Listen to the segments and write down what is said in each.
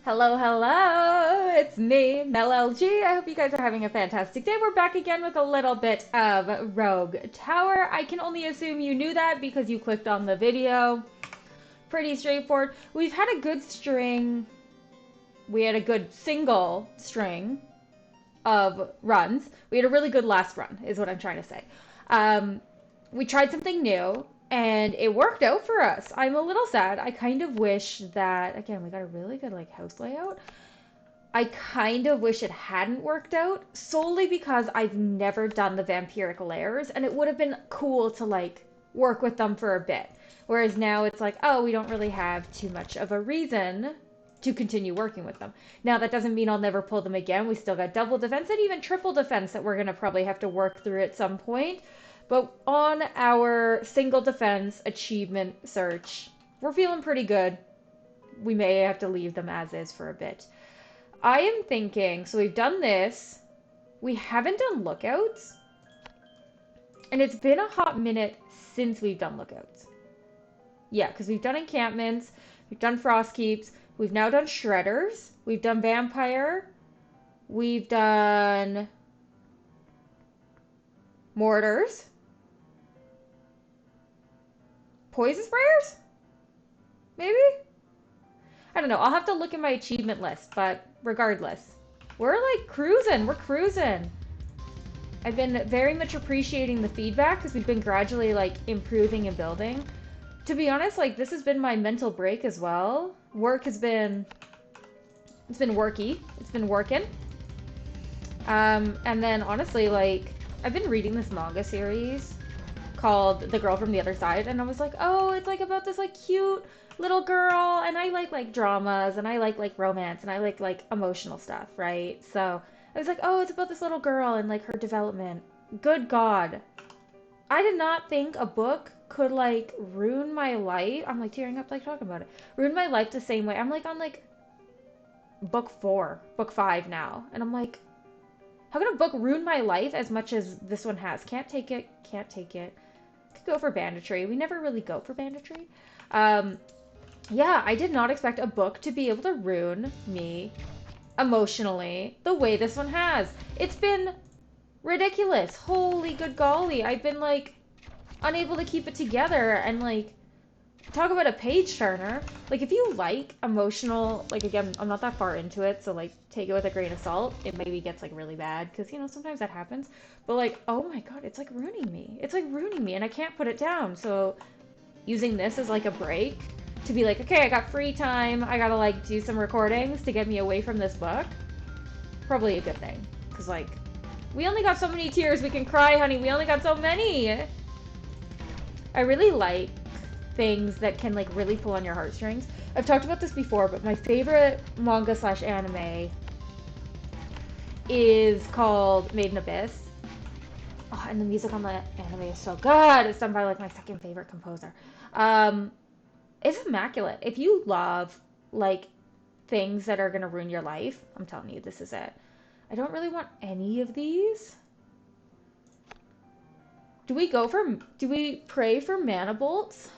Hello, hello, it's me, Mel LG. I hope you guys are having a fantastic day. We're back again with a little bit of Rogue Tower. I can only assume you knew that because you clicked on the video. Pretty straightforward. We've had a good string, we had a good single string of runs. We had a really good last run, is what I'm trying to say. Um, we tried something new and it worked out for us. I'm a little sad. I kind of wish that, again, we got a really good like house layout. I kind of wish it hadn't worked out solely because I've never done the vampiric layers and it would have been cool to like work with them for a bit. Whereas now it's like, oh, we don't really have too much of a reason to continue working with them. Now that doesn't mean I'll never pull them again. We still got double defense and even triple defense that we're going to probably have to work through at some point. But on our single defense achievement search, we're feeling pretty good. We may have to leave them as is for a bit. I am thinking, so we've done this. We haven't done lookouts. And it's been a hot minute since we've done lookouts. Yeah, because we've done encampments, we've done frost keeps, we've now done shredders, we've done vampire, we've done mortars, poison sprayers? Maybe? I don't know. I'll have to look at my achievement list, but regardless, we're like cruising. We're cruising. I've been very much appreciating the feedback because we've been gradually like improving and building. To be honest, like this has been my mental break as well. Work has been, it's been worky. It's been working. And then honestly, like I've been reading this manga series called The Girl from the Other Side, and I was like, oh, it's like about this like cute little girl, and I like dramas, and I like romance, and I like emotional stuff, right? So I was like, oh, it's about this little girl and like her development. Good God, I did not think a book could like ruin my life. I'm like tearing up like talking about it. Ruin my life the same way. I'm like on like book 4, book 5 now, and I'm like, how can a book ruin my life as much as this one has? Can't take it. Can't take it. Could go for banditry. We never really go for banditry. Um, yeah, I did not expect a book to be able to ruin me emotionally the way this one has. It's been ridiculous. Holy good golly. I've been like unable to keep it together and like talk about a page turner. Like if you like emotional, like again, I'm not that far into it, so like take it with a grain of salt. It maybe gets like really bad because you know sometimes that happens. But like, oh my God, it's like ruining me. It's like ruining me, and I can't put it down. So using this as like a break to be like, okay, I got free time. I gotta like do some recordings to get me away from this book. Probably a good thing because like we only got so many tears we can cry, honey. We only got so many. I really like things that can like really pull on your heartstrings. I've talked about this before, but my favorite manga slash anime is called Made in Abyss. Oh, and the music on the anime is so good. It's done by like my second favorite composer. Um, it's immaculate. If you love like things that are gonna ruin your life, I'm telling you, this is it. I don't really want any of these. Do we pray for mana bolts?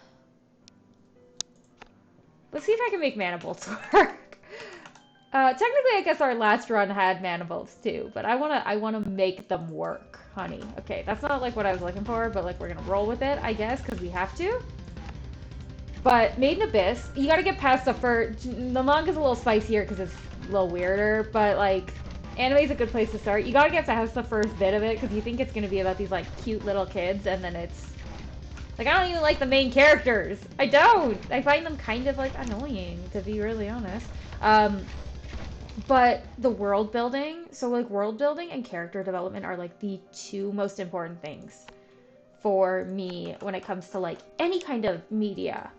Let's see if I can make mana bolts work. Technically, I guess our last run had mana bolts too, but I wanna make them work, honey. Okay, that's not like what I was looking for, but like we're gonna roll with it, I guess, because we have to. But Made in Abyss, you gotta get past the first. The manga's a little spicier because it's a little weirder, but like anime's a good place to start. You gotta get past the first bit of it because you think it's gonna be about these like cute little kids, and then it's like, I don't even like the main characters. I don't. I find them kind of like annoying, to be really honest. Um, but the world building, so like world building and character development are like the two most important things for me when it comes to like any kind of media.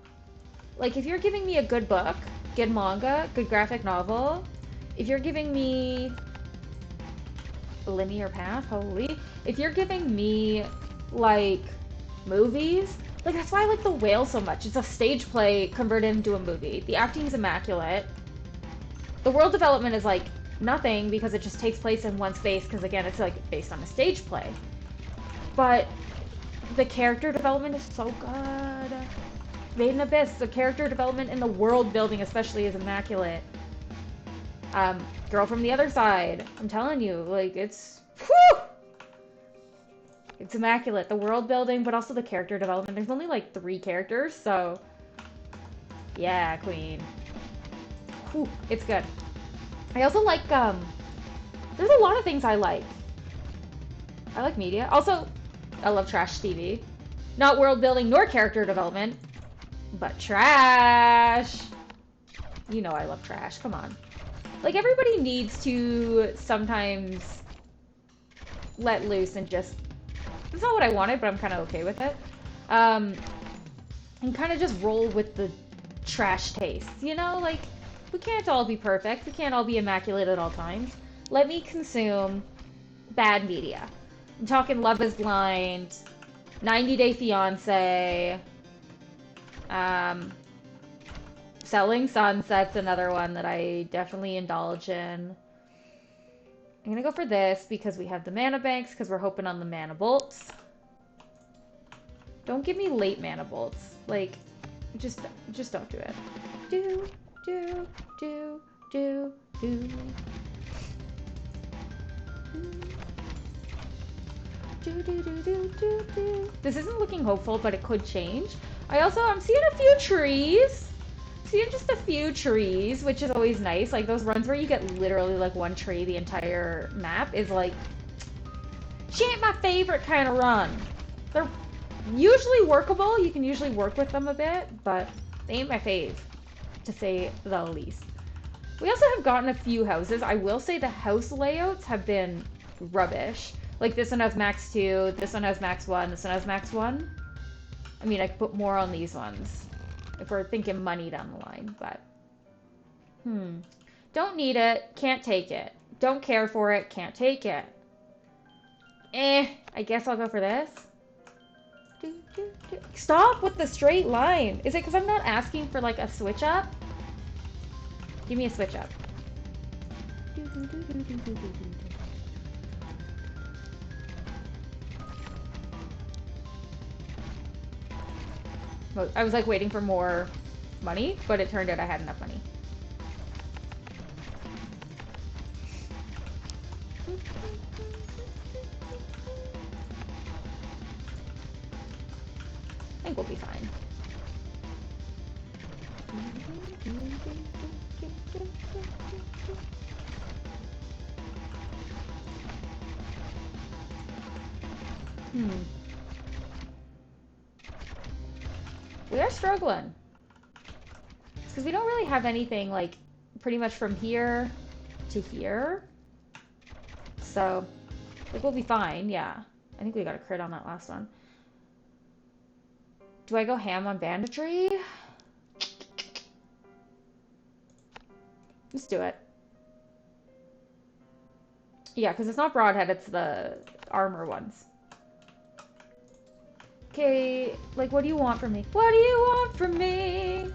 Like if you're giving me a good book, good manga, good graphic novel, if you're giving me a linear path, holy, if you're giving me like movies. Like that's why I like The Whale so much. It's a stage play converted into a movie. The acting's immaculate. The world development is like nothing because it just takes place in one space because again it's like based on a stage play. But the character development is so good. Made in Abyss, the character development and the world building especially is immaculate. Girl from the Other Side. I'm telling you, like, it's, whew, it's immaculate. The world building, but also the character development. There's only like 3 characters, so yeah, queen. Whew, it's good. I also like, there's a lot of things I like. I like media. Also, I love trash TV. Not world building nor character development, but trash. You know I love trash. Come on. Like, everybody needs to sometimes let loose and just... It's not what I wanted, but I'm kind of okay with it. And kind of just roll with the trash taste. You know, like, we can't all be perfect. We can't all be immaculate at all times. Let me consume bad media. I'm talking Love is Blind, 90 Day Fiancé, Selling Sunset's another one that I definitely indulge in. I'm gonna go for this because we have the mana banks, because we're hoping on the mana bolts. Don't give me late mana bolts. Like, just don't do it. Do, do, do, do, do. Do, do, do, do, do, do. This isn't looking hopeful, but it could change. I'm seeing a few trees. Seeing just a few trees, which is always nice. Like, those runs where you get literally like one tree the entire map is like, she ain't my favorite kind of run. They're usually workable. You can usually work with them a bit, but they ain't my fave, to say the least. We also have gotten a few houses. I will say the house layouts have been rubbish. Like, this one has max 2, this one has max 1, this one has max 1. I mean, I could put more on these ones if we're thinking money down the line, but... Don't need it, can't take it. Don't care for it, can't take it. I guess I'll go for this. Stop with the straight line. Is it because I'm not asking for, like, a switch up? Give me a switch up. I was like waiting for more money, but it turned out I had enough money. I think we'll be fine. We are struggling. It's because we don't really have anything, like, pretty much from here to here. So, like, we'll be fine, yeah. I think we got a crit on that last one. Do I go ham on banditry? Let's do it. Yeah, because it's not broadhead, it's the armor ones. Okay, like, what do you want from me? What do you want from me?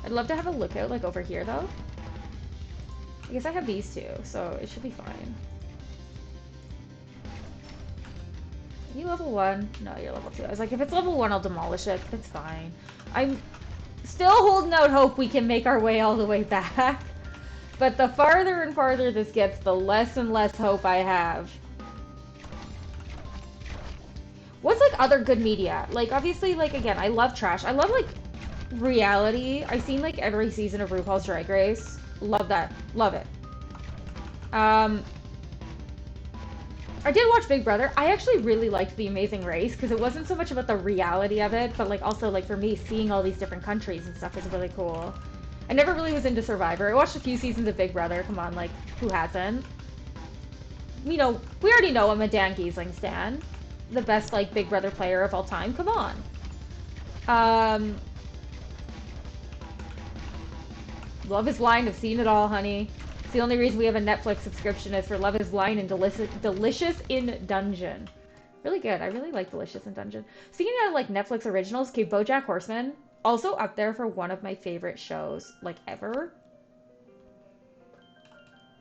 I'd love to have a lookout, like, over here, though. I guess I have these two, so it should be fine. Are you level 1? No, you're level 2. I was like, if it's level 1, I'll demolish it. It's fine. I'm still holding out hope we can make our way all the way back. But the farther and farther this gets, the less and less hope I have. What's, like, other good media? Like, obviously, like, again, I love trash. I love, like, reality. I've seen, like, every season of RuPaul's Drag Race. Love that. Love it. I did watch Big Brother. I actually really liked The Amazing Race because it wasn't so much about the reality of it, but, like, also, like, for me, seeing all these different countries and stuff is really cool. I never really was into Survivor. I watched a few seasons of Big Brother. Come on, like, who hasn't? You know, we already know I'm a Dan Giesling stan. The best, like, Big Brother player of all time. Come on. Love is Blind. I've seen it all, honey. It's the only reason we have a Netflix subscription is for Love is Blind and Delicious in Dungeon. Really good. I really like Delicious in Dungeon. Speaking of, like, Netflix originals, okay, BoJack Horseman. Also up there for one of my favorite shows, like, ever.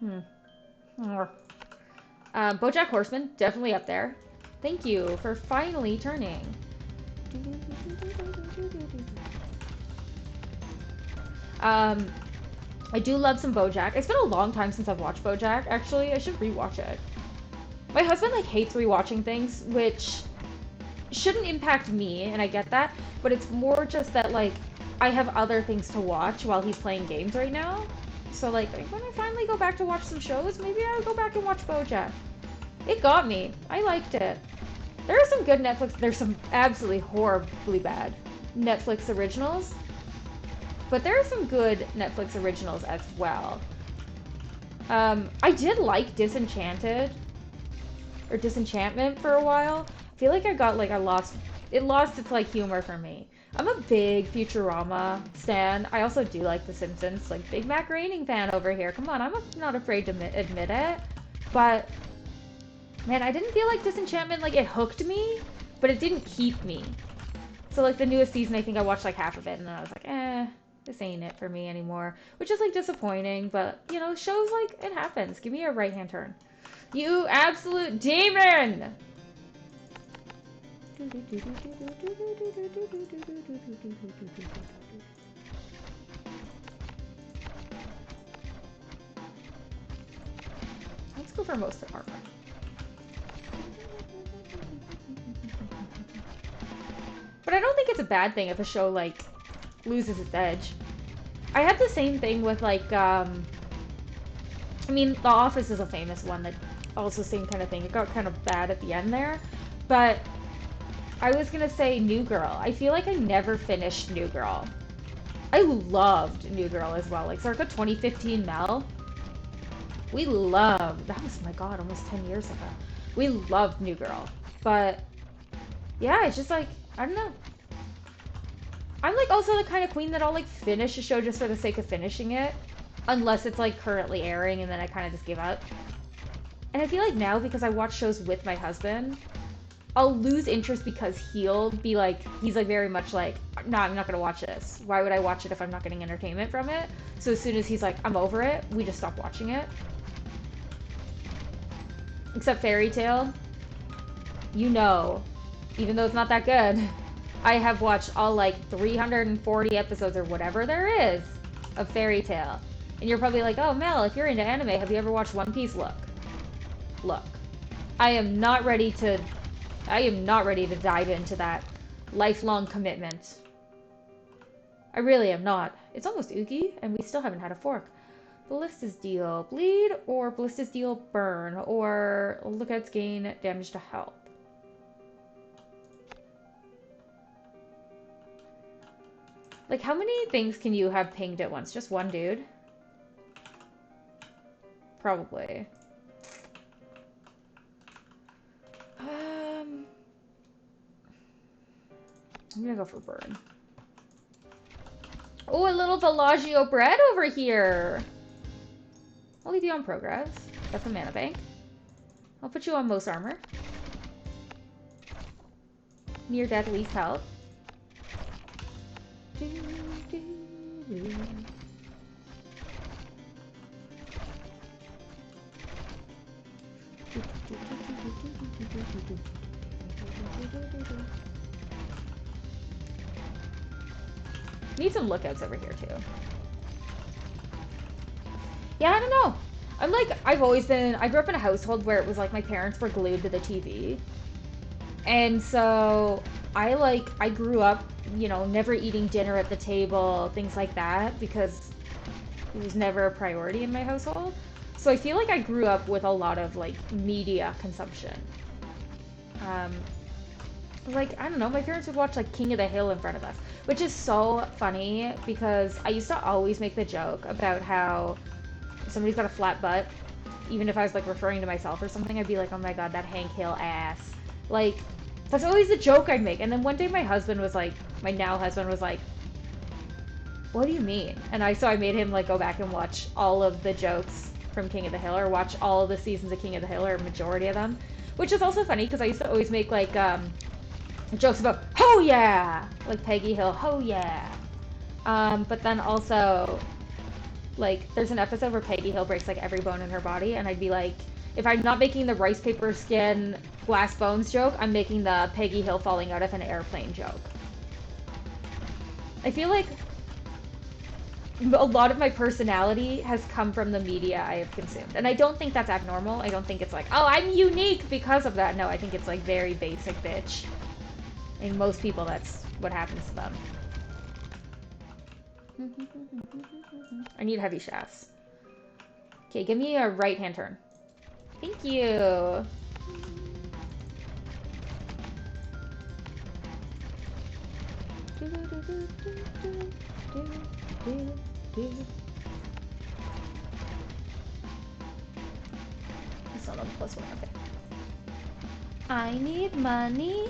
Hmm. BoJack Horseman, definitely up there. Thank you for finally turning. Um, I do love some BoJack. It's been a long time since I've watched BoJack. Actually, I should rewatch it. My husband like hates rewatching things, which shouldn't impact me, and I get that. But it's more just that like I have other things to watch while he's playing games right now. So like when I finally go back to watch some shows, maybe I'll go back and watch BoJack. It got me. I liked it. There are some good Netflix. There's some absolutely horribly bad Netflix originals, but there are some good Netflix originals as well. I did like Disenchanted or Disenchantment for a while. I feel like I lost it lost its like humor for me. I'm a big Futurama stan. I also do like The Simpsons. Like big Mac Groening fan over here. Come on, not afraid to admit it. But man, I didn't feel like Disenchantment like it hooked me, but it didn't keep me. So like the newest season, I think I watched like half of it, and then I was like, this ain't it for me anymore, which is like disappointing. But you know, shows like it happens. Give me a right hand turn. You absolute demon! Let's go for most of armor. But I don't think it's a bad thing if a show like loses its edge. I had the same thing with like I mean, The Office is a famous one that also same kind of thing. It got kind of bad at the end there, but I was gonna say New Girl. I feel like I never finished New Girl. I loved New Girl as well. Like circa 2015 Mel. We loved that was my god, almost 10 years ago. We loved New Girl. But yeah, it's just like I don't know. I'm like also the kind of queen that I'll like finish a show just for the sake of finishing it. Unless it's like currently airing and then I kind of just give up. And I feel like now because I watch shows with my husband, I'll lose interest because he's like very much like, no, I'm not gonna watch this. Why would I watch it if I'm not getting entertainment from it? So as soon as he's like, I'm over it, we just stop watching it. Except Fairy Tale, you know, even though it's not that good, I have watched all like 340 episodes or whatever there is of Fairy Tale. And you're probably like, oh Mel, if you're into anime, have you ever watched One Piece? Look. I am not ready to dive into that lifelong commitment. I really am not. It's almost Oogie, and we still haven't had a fork. Ballista's deal bleed, or Ballista's deal burn, or lookouts gain damage to health. Like, how many things can you have pinged at once? Just one dude? Probably. I'm gonna go for burn. Oh, a little Bellagio bread over here. I'll leave you on progress. That's a mana bank. I'll put you on most armor. Near death, least health. Need some lookouts over here too. Yeah, I don't know. I grew up in a household where it was like my parents were glued to the TV. And so I grew up, you know, never eating dinner at the table, things like that, because it was never a priority in my household. So I feel like I grew up with a lot of like media consumption. Um, like I don't know, my parents would watch like King of the Hill in front of us, which is so funny because I used to always make the joke about how somebody's got a flat butt. Even if I was like referring to myself or something, I'd be like, oh my god, that Hank Hill ass. Like, that's always the joke I'd make. And then one day my now husband was like, what do you mean? And so I made him like go back and watch all of the jokes from King of the Hill, or watch all of the seasons of King of the Hill, or a majority of them. Which is also funny because I used to always make like jokes about, oh yeah! Like Peggy Hill, oh yeah! But then also Like, there's an episode where Peggy Hill breaks like every bone in her body, and I'd be like, if I'm not making the rice paper skin glass bones joke, I'm making the Peggy Hill falling out of an airplane joke. I feel like a lot of my personality has come from the media I have consumed. And I don't think that's abnormal. I don't think it's like, oh, I'm unique because of that. No, I think it's like very basic bitch. And most people, that's what happens to them. I need heavy shafts. Okay, give me a right hand turn. Thank you. It's not on the plus one, okay. I need money.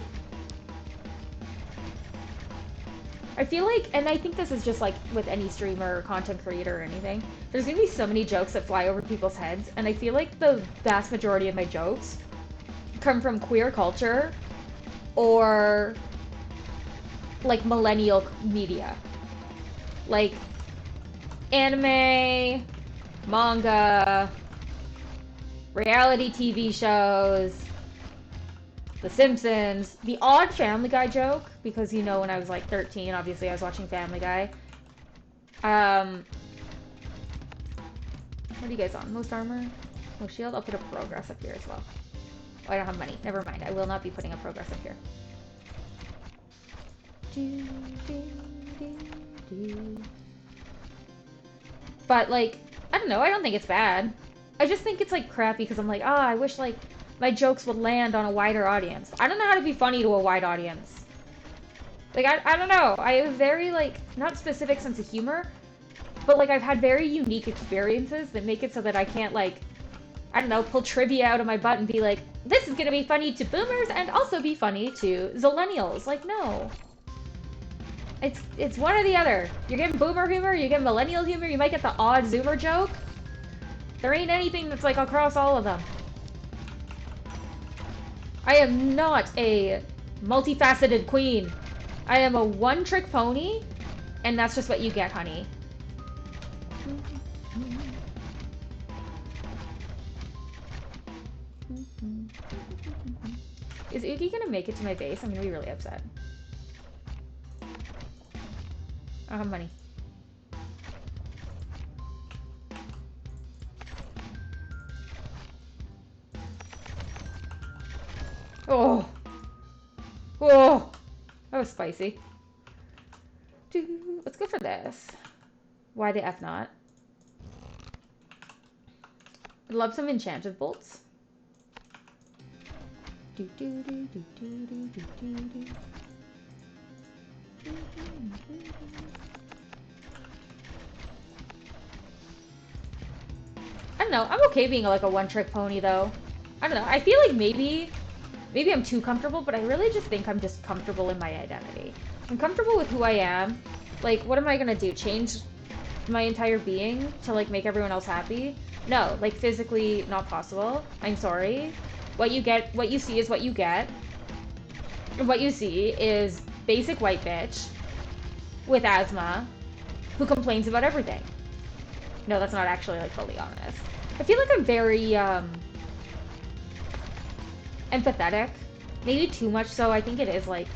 I feel like, and I think this is just like with any streamer or content creator or anything, there's gonna be so many jokes that fly over people's heads, and I feel like the vast majority of my jokes come from queer culture or like millennial media. Like anime, manga, reality TV shows, The Simpsons, the odd Family Guy joke, because you know when I was like 13, obviously I was watching Family Guy. What are you guys on? Most armor? Most shield? I'll put a progress up here as well. Oh, I don't have money. Never mind. I will not be putting a progress up here. But like, I don't know. I don't think it's bad. I just think it's like crappy because I'm like, ah, I wish like my jokes would land on a wider audience. I don't know how to be funny to a wide audience. Like, I don't know. I have very, like, not specific sense of humor, but, like, I've had very unique experiences that make it so that I can't, like, I don't know, pull trivia out of my butt and be like, this is gonna be funny to boomers and also be funny to zillennials. Like, no. It's one or the other. You're getting boomer humor, you get millennial humor, you might get the odd zoomer joke. There ain't anything that's, like, across all of them. I am not a multifaceted queen. I am a one-trick pony, and that's just what you get, honey. Is Oogie gonna make it to my base? I'm gonna be really upset. I don't have money. Oh! Oh! That was spicy. Let's go for this. Why the F not? I'd love some enchanted bolts. I don't know. I'm okay being like a one-trick pony though. I don't know. I feel like maybe I'm too comfortable, but I really just think I'm just comfortable in my identity. I'm comfortable with who I am. Like, what am I gonna do? Change my entire being to like make everyone else happy? No, like physically not possible. I'm sorry. What you see is what you get. And what you see is basic white bitch with asthma who complains about everything. No, that's not actually like fully honest. I feel like I'm very empathetic. Maybe too much so. I think it is like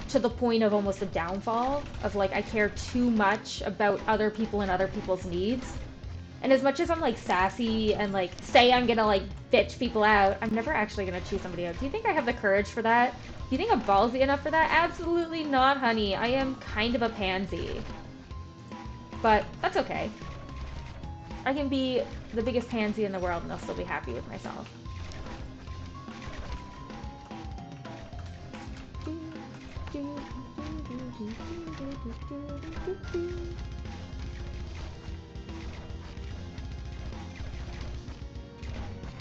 to the point of almost a downfall of like I care too much about other people and other people's needs. And as much as I'm like sassy and like say I'm gonna like bitch people out, I'm never actually gonna chew somebody out. Do you think I have the courage for that? Do you think I'm ballsy enough for that? Absolutely not, honey. I am kind of a pansy. But that's okay. I can be the biggest pansy in the world and I'll still be happy with myself.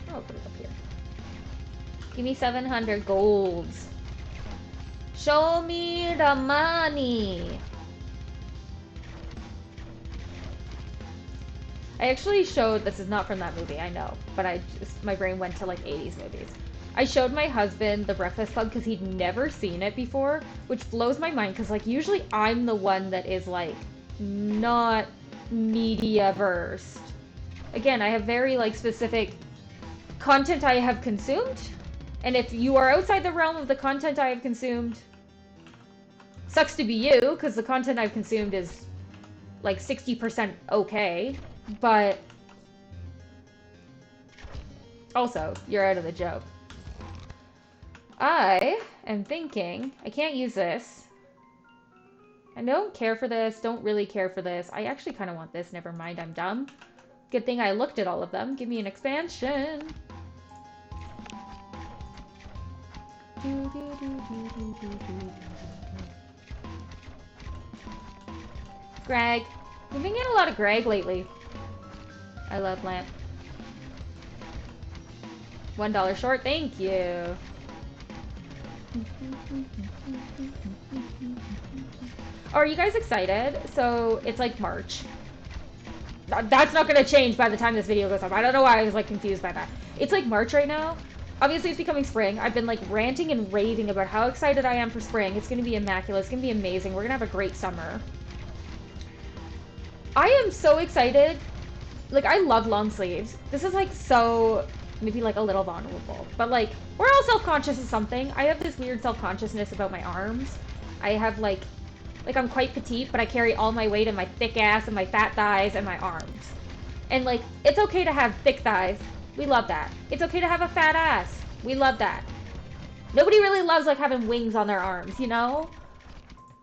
I'll put it up here. Give me 700 golds. Show me the money. I actually showed, this is not from that movie, I know, but my brain went to like 80s movies. I showed my husband The Breakfast Club because he'd never seen it before, which blows my mind because like usually I'm the one that is like not media versed. Again, I have very like specific content I have consumed, and if you are outside the realm of the content I have consumed, sucks to be you, because the content I've consumed is like 60% okay, but also, you're out of the joke. I am thinking, I can't use this. I don't care for this, don't really care for this. I actually kind of want this, never mind, I'm dumb. Good thing I looked at all of them. Give me an expansion. Greg. We've been getting a lot of Greg lately. I love lamp. $1 short, thank you. Oh, are you guys excited? So it's like March. That's not going to change by the time this video goes up. I don't know why I was like confused by that. It's like March right now. Obviously it's becoming spring. I've been like ranting and raving about how excited I am for spring. It's going to be immaculate. It's going to be amazing. We're going to have a great summer. I am so excited. Like, I love long sleeves. This is like so, maybe like a little vulnerable, but like we're all self-conscious of something. I have this weird self-consciousness about my arms. I have like I'm quite petite, but I carry all my weight in my thick ass and my fat thighs and my arms. And like, it's okay to have thick thighs. We love that. It's okay to have a fat ass. We love that. Nobody really loves like having wings on their arms, you know?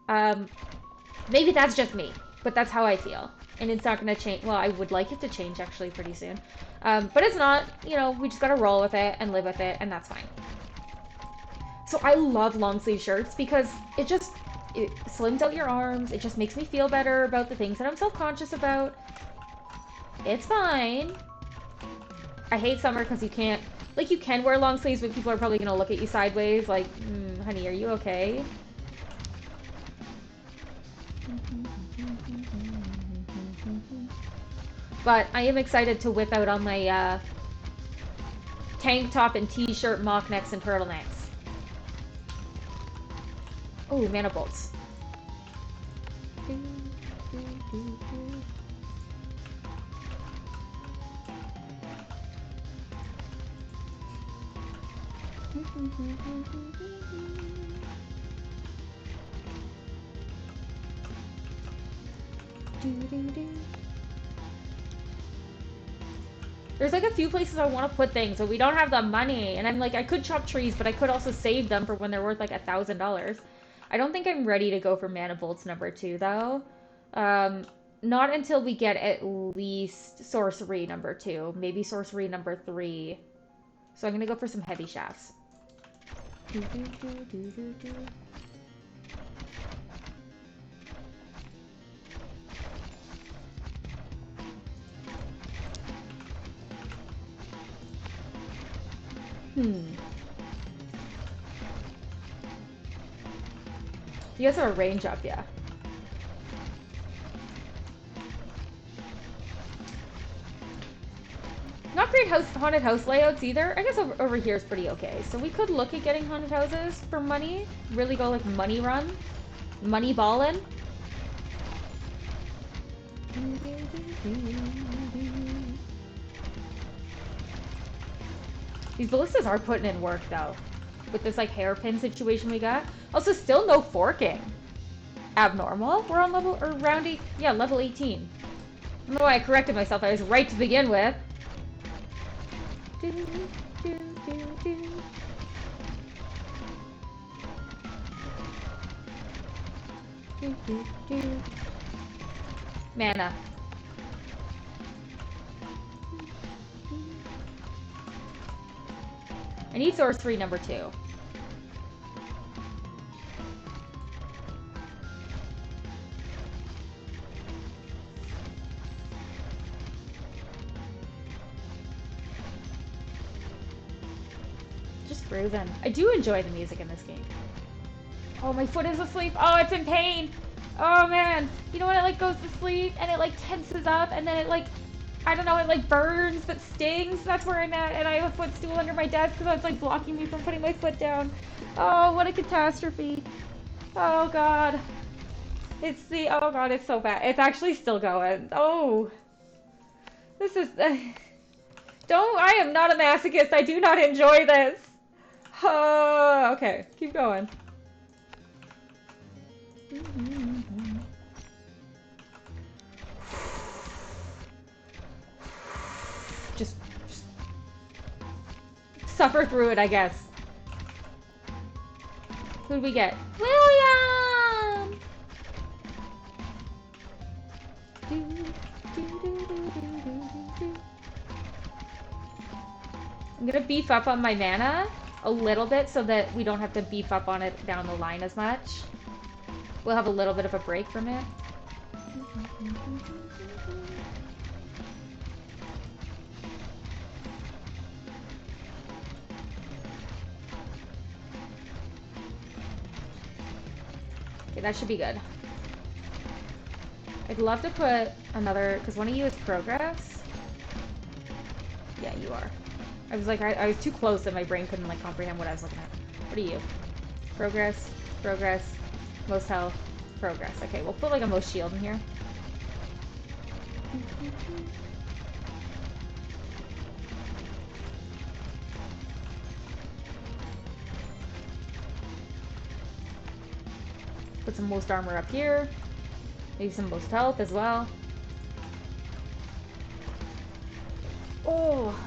Maybe that's just me, but that's how I feel. And it's not going to change. Well, I would like it to change actually pretty soon. But it's not, you know, we just got to roll with it and live with it, and that's fine. So I love long sleeve shirts because it slims out your arms. It just makes me feel better about the things that I'm self-conscious about. It's fine. I hate summer because you can't, like, you can wear long sleeves, but people are probably going to look at you sideways like, honey, are you okay? But I am excited to whip out on my tank top and t-shirt, mock necks, and turtlenecks. Oh, mana bolts. There's like a few places I want to put things, but we don't have the money. And I'm like, I could chop trees, but I could also save them for when they're worth like $1,000. I don't think I'm ready to go for Mana Bolts number 2 though. Not until we get at least Sorcery number 2, maybe Sorcery number 3. So I'm gonna go for some heavy shafts. You guys are a range up, yeah. Not great haunted house layouts either. I guess over here is pretty okay. So we could look at getting haunted houses for money. Really go like money run. Money ballin'. These ballistas are putting in work though. With this like hairpin situation we got. Also still no forking. Abnormal. We're on level, or round 8, yeah, level 18. I don't know why I corrected myself. I was right to begin with. Mana. I need sorcery number 2. Just grooving. I do enjoy the music in this game. Oh, my foot is asleep. Oh, it's in pain. Oh man. You know when it like goes to sleep and it like tenses up and then it like, I don't know, it like burns but stings? That's where I'm at, and I have a footstool under my desk because it's like blocking me from putting my foot down. Oh, what a catastrophe. Oh god. It's the, oh god, it's so bad. It's actually still going. Oh, this is, don't, I am not a masochist. I do not enjoy this. Okay, keep going. Just suffer through it, I guess. Who'd we get? William! I'm gonna beef up on my mana a little bit so that we don't have to beef up on it down the line as much. We'll have a little bit of a break from it. Okay, that should be good. I'd love to put another, because one of you is progress. Yeah, you are. I was like, I was too close that my brain couldn't like comprehend what I was looking at. What are you? Progress, progress, most health, progress. Okay, we'll put like a most shield in here. Put some most armor up here. Maybe some most health as well. Oh,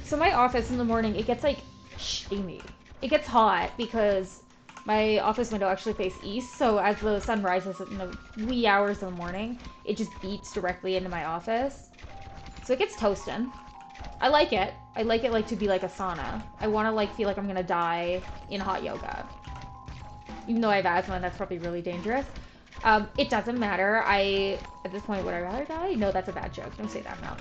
so my office in the morning, it gets like steamy. It gets hot because my office window actually faces east, so as the sun rises in the wee hours of the morning, it just beats directly into my office. So it gets toasting. I like it. I like it like to be like a sauna. I want to like feel like I'm gonna die in hot yoga. Even though I have asthma, and that's probably really dangerous. It doesn't matter. At this point, would I rather die? No, that's a bad joke. Don't say that now.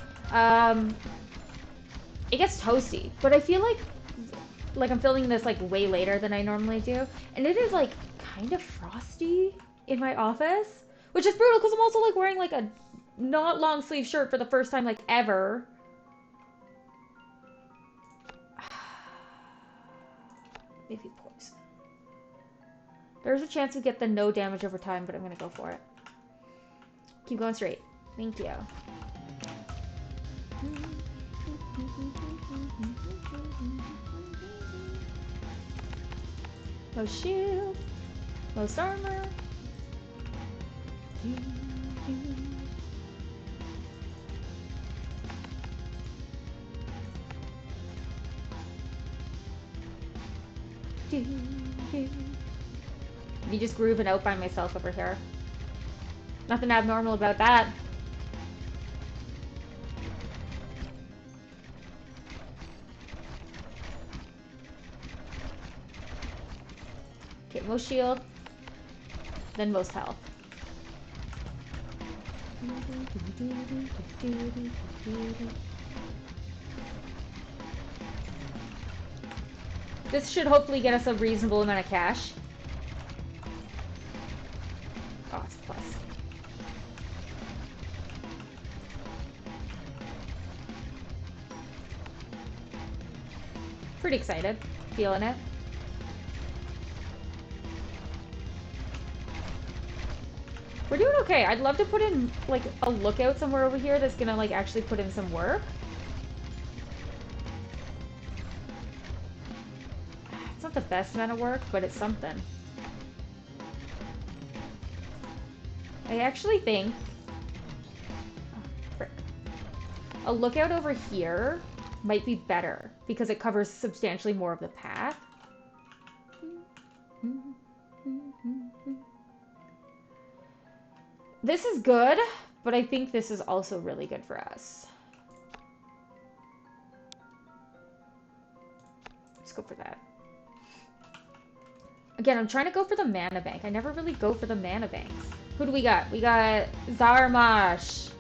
It gets toasty, but I feel like I'm filming this like way later than I normally do, and it is like kind of frosty in my office, which is brutal because I'm also like wearing like a not long sleeve shirt for the first time like ever. Maybe poison. There's a chance we get the no damage over time, but I'm gonna go for it. Keep going straight. Thank you. Most shield. Most armor. Me just grooving out by myself over here. Nothing abnormal about that. Okay, most shield, then most health. This should hopefully get us a reasonable amount of cash. Oh, it's a plus. Pretty excited. Feeling it. We're doing okay. I'd love to put in like a lookout somewhere over here that's gonna like actually put in some work. It's not the best amount of work, but it's something. I actually think a lookout over here might be better because it covers substantially more of the path. This is good, but I think this is also really good for us. Let's go for that. Again, I'm trying to go for the mana bank. I never really go for the mana banks. Who do we got? We got Zarmash.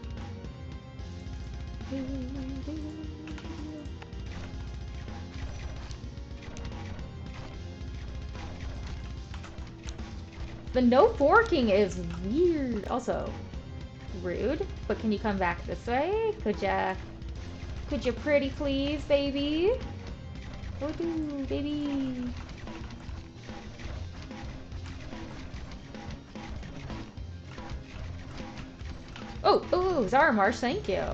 The no forking is weird. Also, rude. But can you come back this way? Could you pretty please, baby? Oh, do, baby. Oh, Zara Marsh, thank you.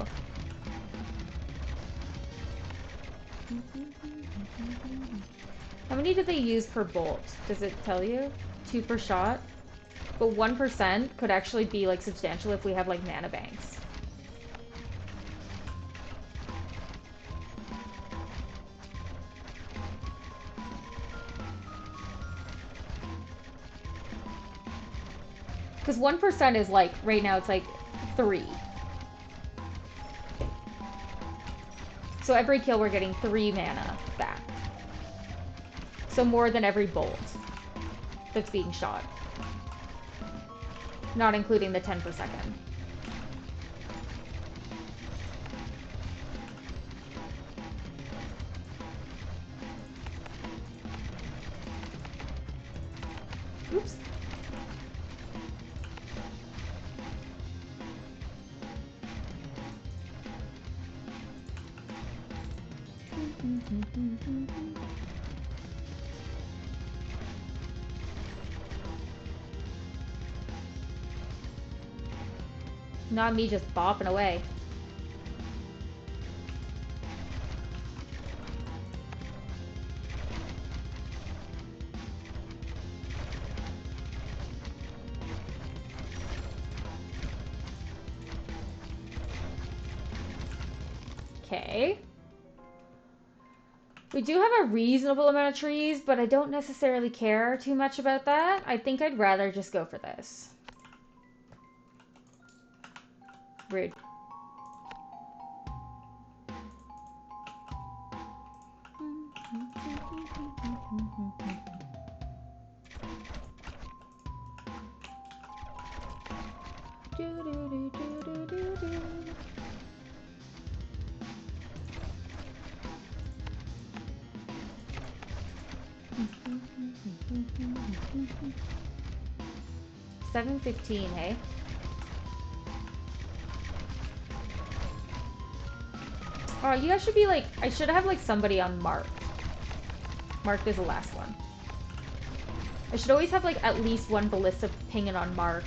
How many do they use per bolt? Does it tell you? 2 per shot? But 1% could actually be like substantial if we have like mana banks. Because 1% is like, right now it's like 3. So every kill we're getting 3 mana back. So more than every bolt that's being shot. Not including the 10 per second. Oops. Not me just bopping away. Okay. We do have a reasonable amount of trees, but I don't necessarily care too much about that. I think I'd rather just go for this. Rude. $7.15, hey? Oh, you guys should be like, I should have like somebody on marked. Marked is the last one. I should always have like at least one ballista pinging on marked.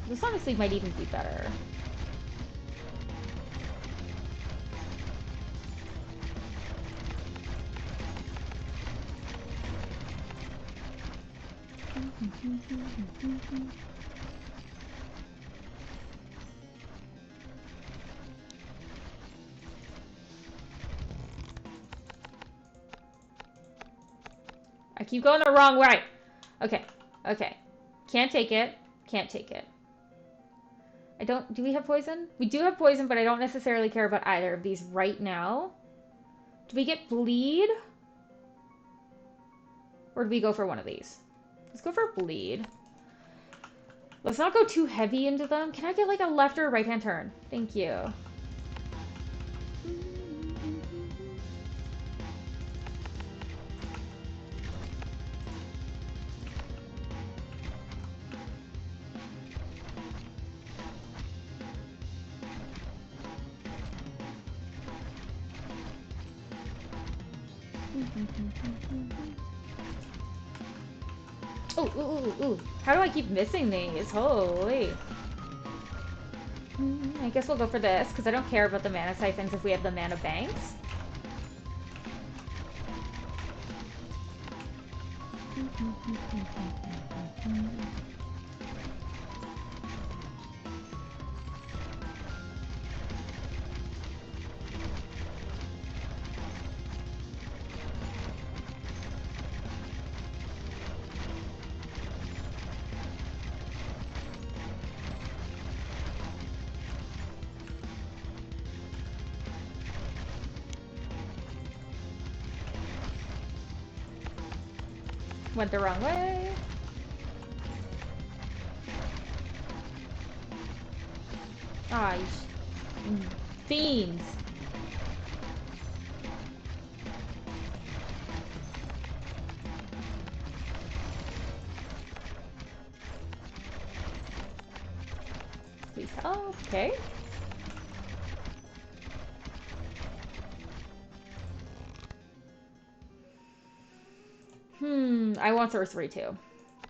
This honestly might even be better. I keep going the wrong way. Okay, okay. Can't take it. Can't take it. I don't... Do we have poison? We do have poison, but I don't necessarily care about either of these right now. Do we get bleed? Or do we go for one of these? Let's go for bleed. Let's not go too heavy into them. Can I get like a left or right hand turn? Thank you. Ooh. How do I keep missing these? Holy. I guess we'll go for this, because I don't care about the mana siphons if we have the mana banks. Went the wrong way. Ah, you fiends. Okay. I want sorcery too.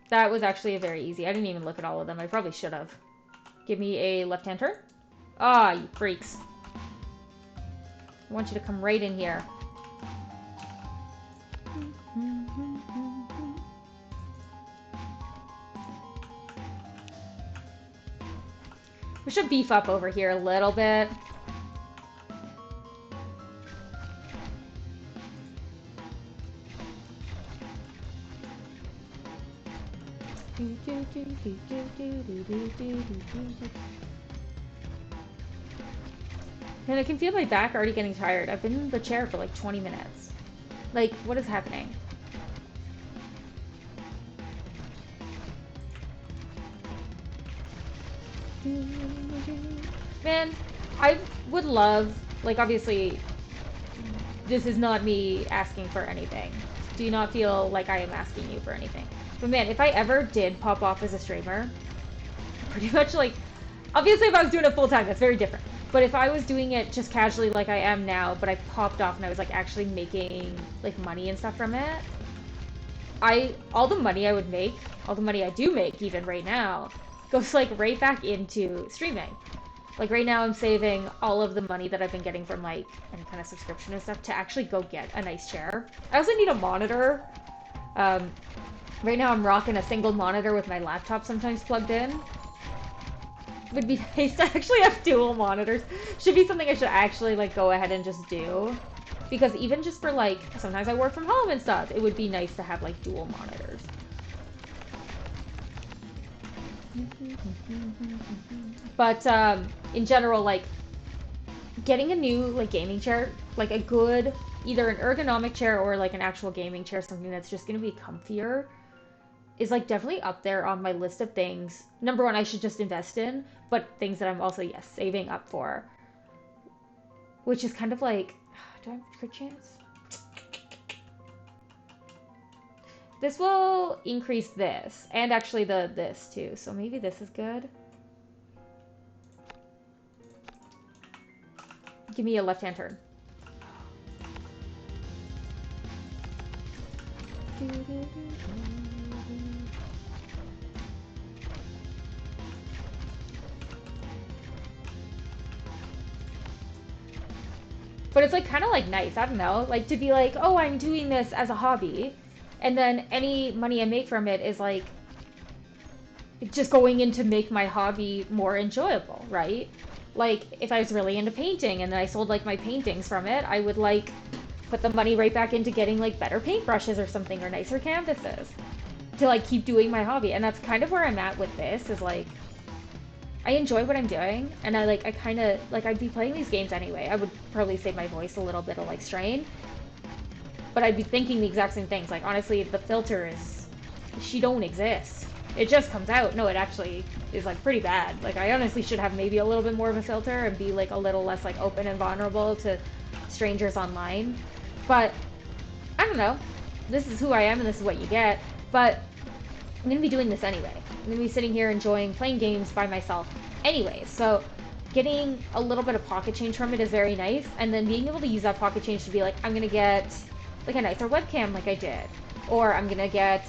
That was actually a very easy. I didn't even look at all of them. I probably should have. Give me a left-hand turn. Ah, you freaks. I want you to come right in here. We should beef up over here a little bit. And I can feel my back already getting tired. I've been in the chair for like 20 minutes. Like, what is happening? Man, I would love, like, obviously, this is not me asking for anything. Do not feel like I am asking you for anything. But man, if I ever did pop off as a streamer, pretty much like, obviously if I was doing it full time, that's very different. But if I was doing it just casually like I am now, but I popped off and I was like actually making like money and stuff from it, all the money I would make, all the money I do make even right now, goes like right back into streaming. Like right now I'm saving all of the money that I've been getting from like any kind of subscription and stuff to actually go get a nice chair. I also need a monitor. Um, right now I'm rocking a single monitor with my laptop sometimes plugged in. Would be nice to actually have dual monitors. Should be something I should actually like go ahead and just do. Because even just for like, sometimes I work from home and stuff, it would be nice to have like dual monitors. But in general, like getting a new like gaming chair, like a good either an ergonomic chair or like an actual gaming chair, something that's just gonna be comfier, is like definitely up there on my list of things. Number one, I should just invest in, but things that I'm also saving up for, which is kind of like, do I have a good chance? This will increase this and actually this too, so maybe this is good. Give me a left-hand turn. But it's like kind of like nice, I don't know, like to be like, oh, I'm doing this as a hobby, and then any money I make from it is like just going in to make my hobby more enjoyable, right? Like if I was really into painting and then I sold like my paintings from it, I would like put the money right back into getting like better paintbrushes or something or nicer canvases to like keep doing my hobby. And that's kind of where I'm at with this is like I enjoy what I'm doing and I kind of like I'd be playing these games anyway. I would probably save my voice a little bit of like strain, but I'd be thinking the exact same things. Like honestly, the filter is she don't exist. It just comes out. No, it actually is like pretty bad. Like I honestly should have maybe a little bit more of a filter and be like a little less like open and vulnerable to strangers online. But I don't know. This is who I am and this is what you get. But I'm gonna be doing this anyway. I'm gonna be sitting here enjoying playing games by myself anyway. So getting a little bit of pocket change from it is very nice. And then being able to use that pocket change to be like, I'm gonna get like a nicer webcam like I did. Or I'm gonna get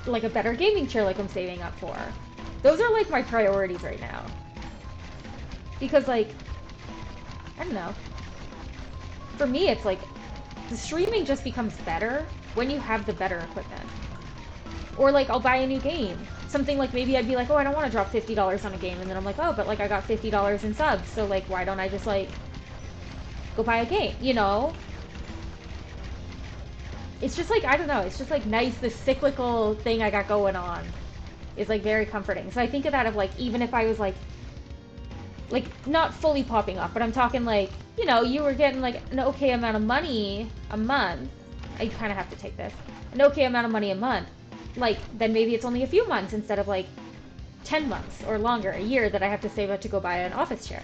like a better gaming chair like I'm saving up for. Those are like my priorities right now. Because like, I don't know. For me, it's like the streaming just becomes better when you have the better equipment. Or like I'll buy a new game. Something like maybe I'd be like, oh, I don't want to drop $50 on a game. And then I'm like, oh, but like I got $50 in subs. So like, why don't I just like go buy a game, you know? It's just like, I don't know. It's just like nice, this cyclical thing I got going on is like very comforting. So I think of that of like, even if I was like not fully popping off, but I'm talking like, you know, you were getting like an okay amount of money a month. I kind of have to take this. An okay amount of money a month. Like, then maybe it's only a few months instead of like 10 months or longer, a year that I have to save up to go buy an office chair.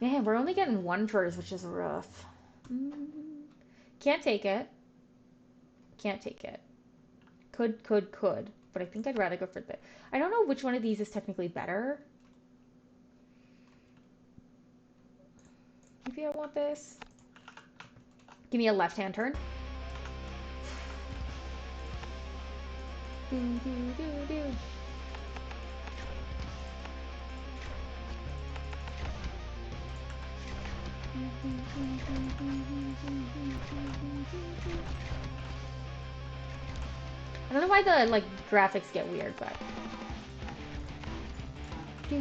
Man, we're only getting one first, which is rough. Mm, can't take it. Can't take it. Could. But I think I'd rather go for the... I don't know which one of these is technically better. Maybe I want this. Give me a left-hand turn. Do, do, do, do. I don't know why the like graphics get weird, but is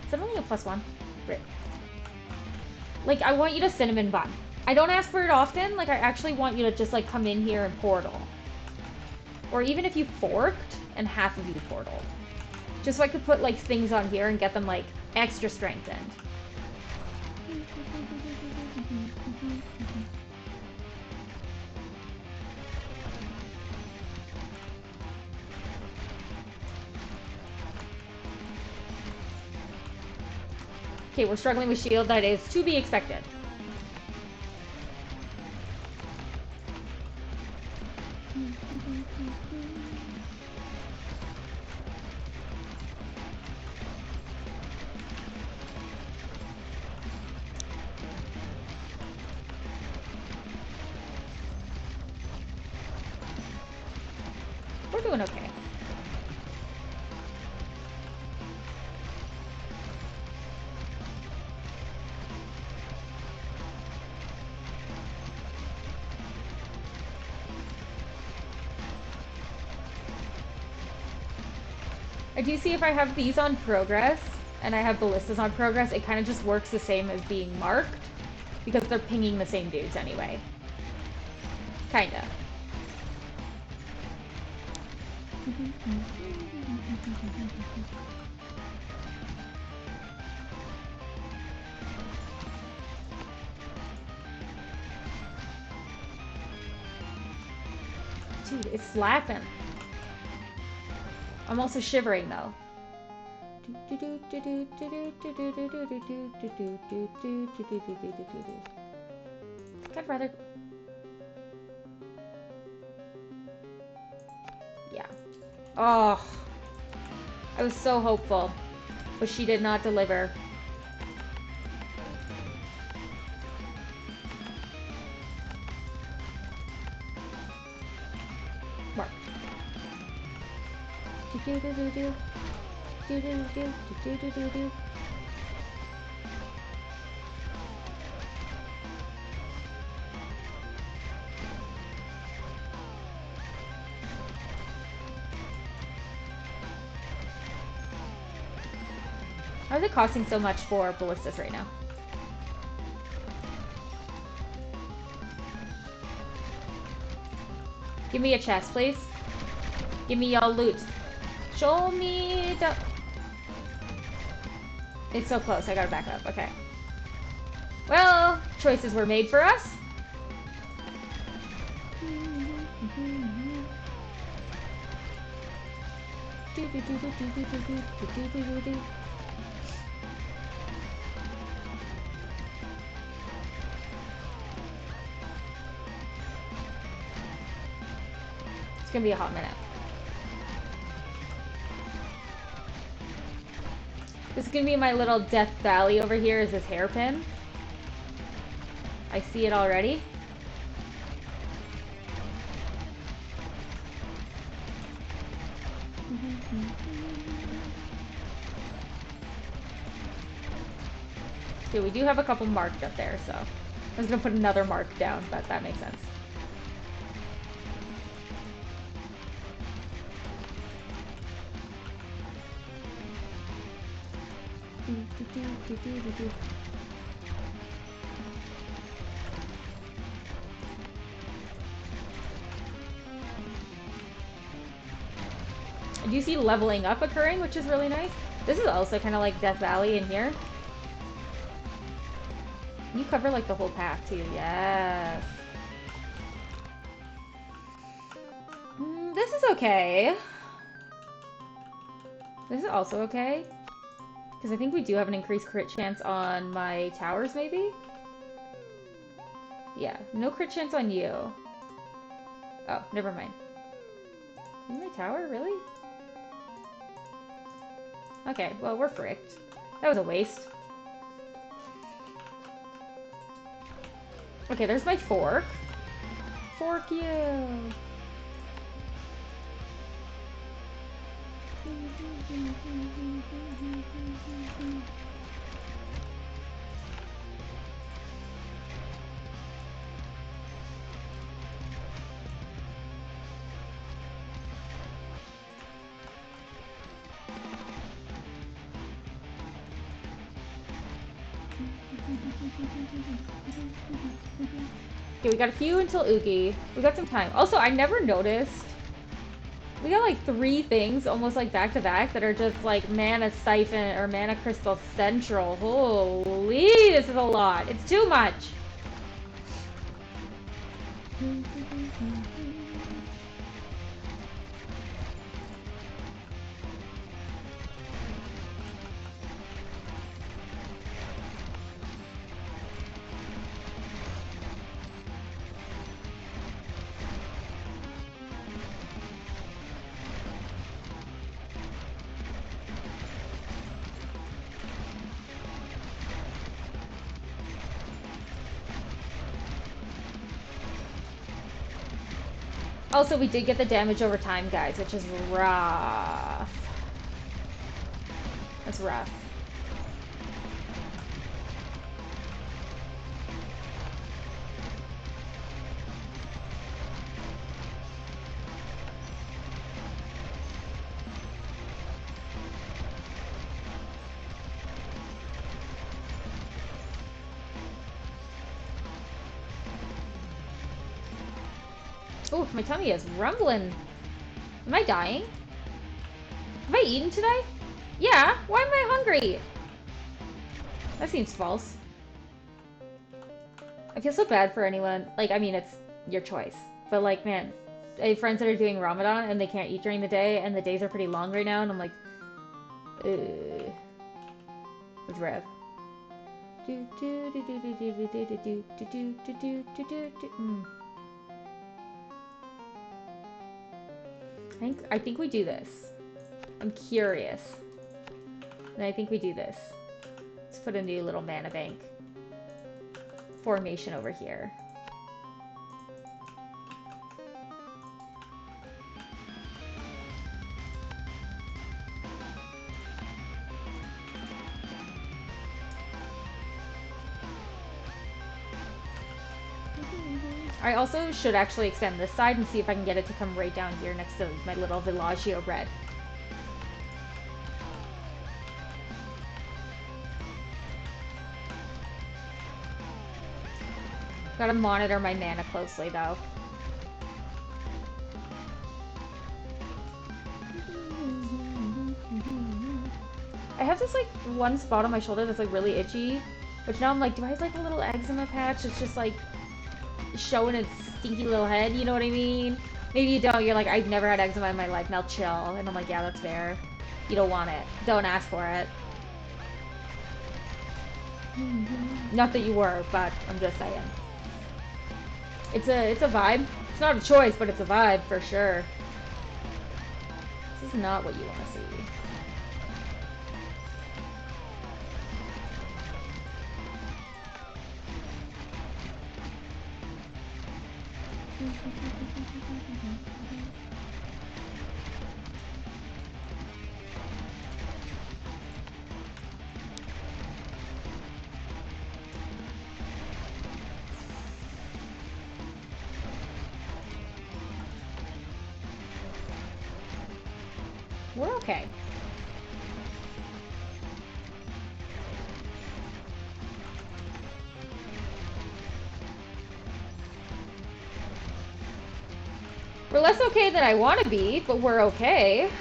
that only a +1? Great. Like I want you to cinnamon bun. I don't ask for it often. Like I actually want you to just like come in here and portal, or even if you forked and half of you portal, just so I could put like things on here and get them like extra strengthened. Okay, we're struggling with shield. That is to be expected. We're doing okay. I do see if I have these on progress and I have ballistas on progress, it kind of just works the same as being marked because they're pinging the same dudes anyway. Kinda. Dude, it's slapping. I'm also shivering though. I think I'd rather... Yeah. Oh. I was so hopeful. But she did not deliver. Mark. Why is it costing so much for ballistas right now? Give me a chest, please. Give me y'all loot. Show me the... It's so close. I gotta back up. Okay. Well, choices were made for us. It's gonna be a hot minute. This is gonna be my little Death Valley over here, is this hairpin. I see it already. Okay, we do have a couple marked up there, so I was gonna put another mark down, but that makes sense. I do see leveling up occurring, which is really nice. This is also kind of like Death Valley in here. You cover like the whole path too, yes. This is okay. This is also okay. Because I think we do have an increased crit chance on my towers, maybe? Yeah, no crit chance on you. Oh, never mind. My tower? Really? Okay, well, we're fricked. That was a waste. Okay, there's my fork. Fork you! Okay, we got a few until Oogie. We got some time. Also, I never noticed. We got like 3 things almost like back to back that are just like mana siphon or mana crystal central. Holy, this is a lot. It's too much. Also, we did get the damage over time, guys, which is rough. That's rough. Oh, my tummy is rumbling. Am I dying? Have I eaten today? Yeah, why am I hungry? That seems false. I feel so bad for anyone. Like, I mean, it's your choice. But, like, man, I have friends that are doing Ramadan and they can't eat during the day, and the days are pretty long right now, and I'm like, ugh. It's Rev. I think we do this. I'm curious. And I think we do this. Let's put a new little mana bank formation over here. I also should actually extend this side and see if I can get it to come right down here next to my little Villaggio red. Gotta monitor my mana closely, though. I have this, like, one spot on my shoulder that's, like, really itchy. Which now I'm like, do I have, like, a little eczema patch that's just, like, showing its stinky little head? You know what I mean? Maybe you don't. You're like, I've never had eczema in my life. Now chill. And I'm like, yeah, that's fair. You don't want it. Don't ask for it. Not that you were, but I'm just saying. It's a vibe. It's not a choice, but it's a vibe for sure. This is not what you want to see. We're okay. We're less okay than I want to be, but we're okay.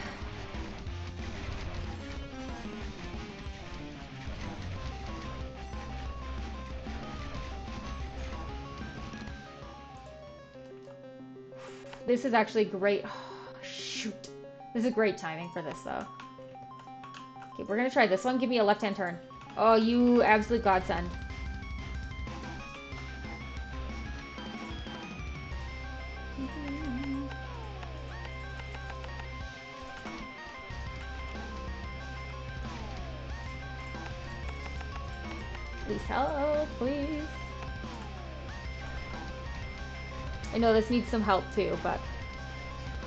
This is actually great. Oh, shoot. This is great timing for this, though. Okay, we're gonna try this one. Give me a left-hand turn. Oh, you absolute godsend. Please help, please. I know this needs some help too, but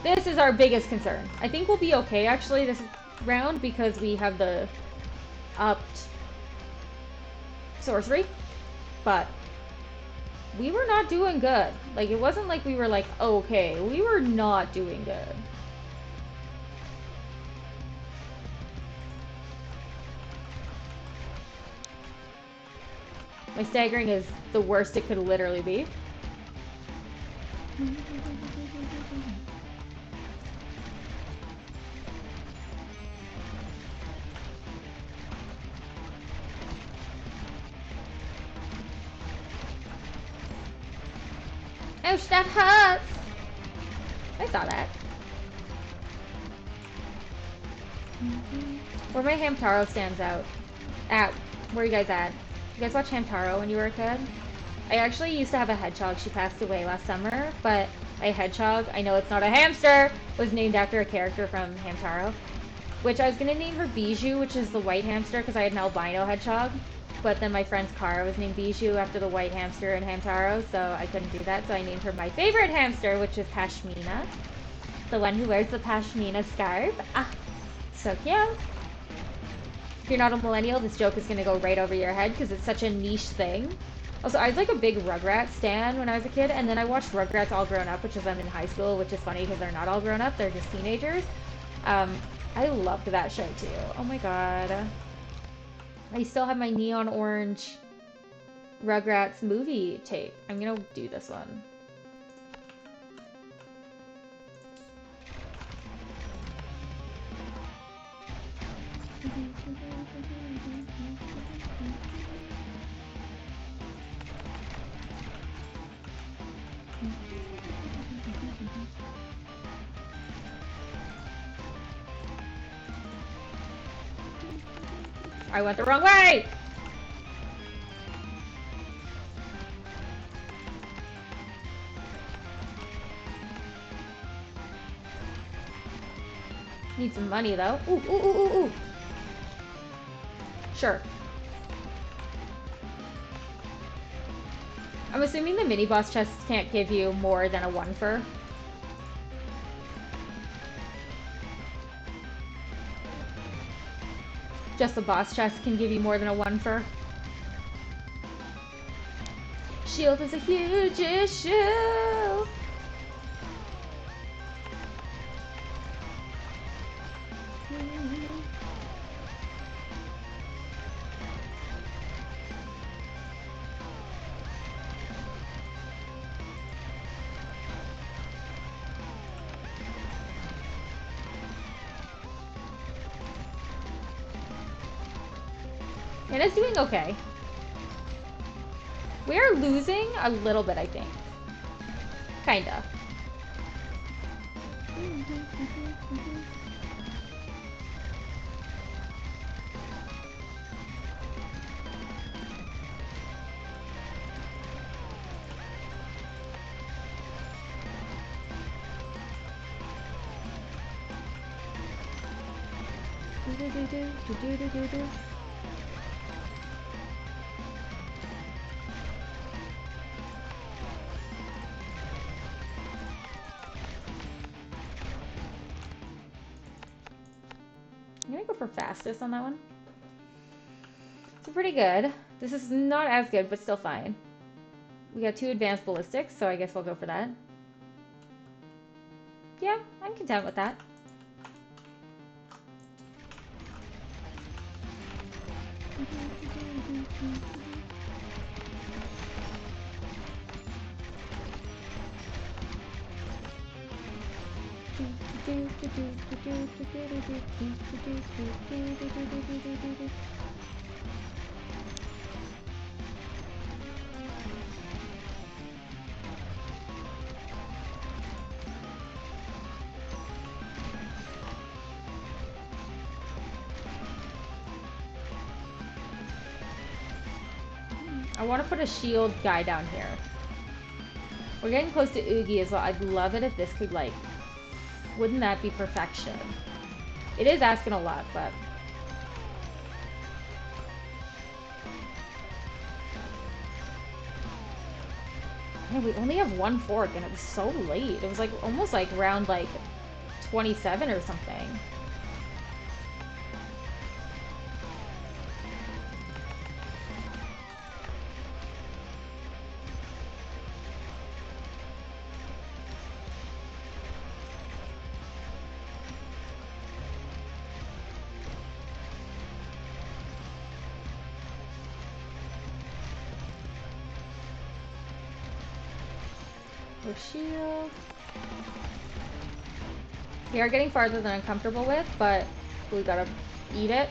this is our biggest concern. I think we'll be okay actually this round because we have the upped sorcery, but we were not doing good. Like, it wasn't like we were like, okay, we were not doing good. My staggering is the worst it could literally be. Ouch, that hurts! I saw that. Where my Hamtaro stands out. Where are you guys at? You guys watch Hamtaro when you were a kid? I actually used to have a hedgehog. She passed away last summer, but my hedgehog, I know it's not a hamster, was named after a character from Hamtaro. Which I was going to name her Bijou, which is the white hamster, because I had an albino hedgehog. But then my friend's Kara was named Bijou after the white hamster in Hamtaro, so I couldn't do that. So I named her my favorite hamster, which is Pashmina. The one who wears the Pashmina scarf. Ah, so cute. If you're not a millennial, this joke is going to go right over your head because it's such a niche thing. Also, I was like a big Rugrats stan when I was a kid, and then I watched Rugrats All Grown Up, which is I'm in high school, which is funny because they're not all grown up, they're just teenagers. I loved that show too. Oh my god. I still have my neon orange Rugrats movie tape. I'm gonna do this one. I went the wrong way! Need some money though. Ooh, ooh, ooh, ooh, ooh. Sure. I'm assuming the mini boss chests can't give you more than a 1 for. Just the boss chest can give you more than a 1 for. Shield is a huge issue. And it's doing okay. We are losing a little bit, I think. Kinda. I'm gonna go for fastest on that one. It's pretty good. This is not as good, but still fine. We got 2 advanced ballistics, so I guess we'll go for that. Yeah, I'm content with that. I want to put a shield guy down here. We're getting close to Oogie as well. I'd love it if this could, like... Wouldn't that be perfection? It is asking a lot, but... Man, we only have one fork, and it was so late. It was, like, almost, like, round, like, 27 or something. Shield. We are getting farther than I'm comfortable with, but we gotta eat it.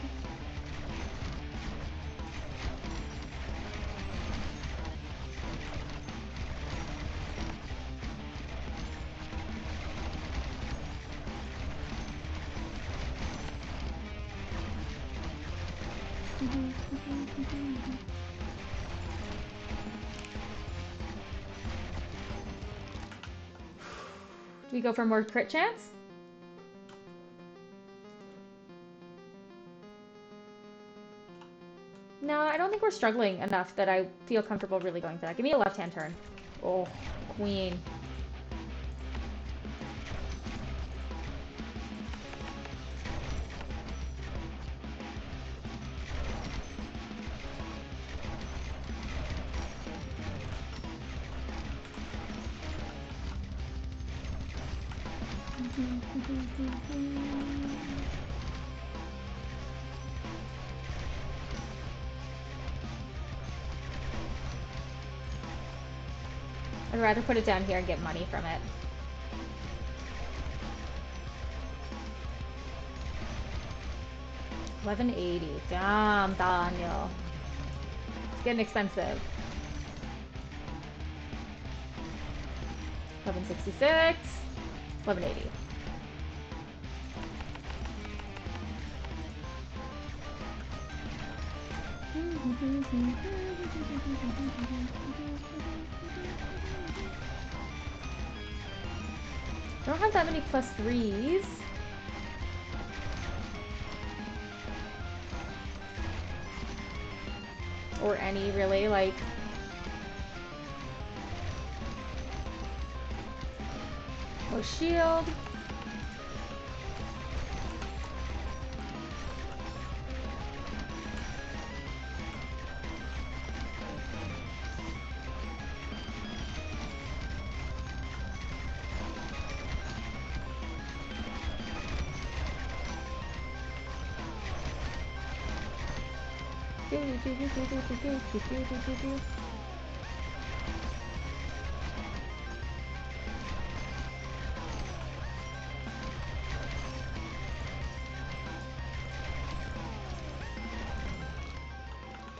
Do we go for more crit chance? No, I don't think we're struggling enough that I feel comfortable really going for that. Give me a left-hand turn. Oh, queen. I'd rather put it down here and get money from it. $11.80. Damn, Daniel. It's getting expensive. $11.66. $11.80. I don't have that many plus threes. Or any, really, like... Oh, shield.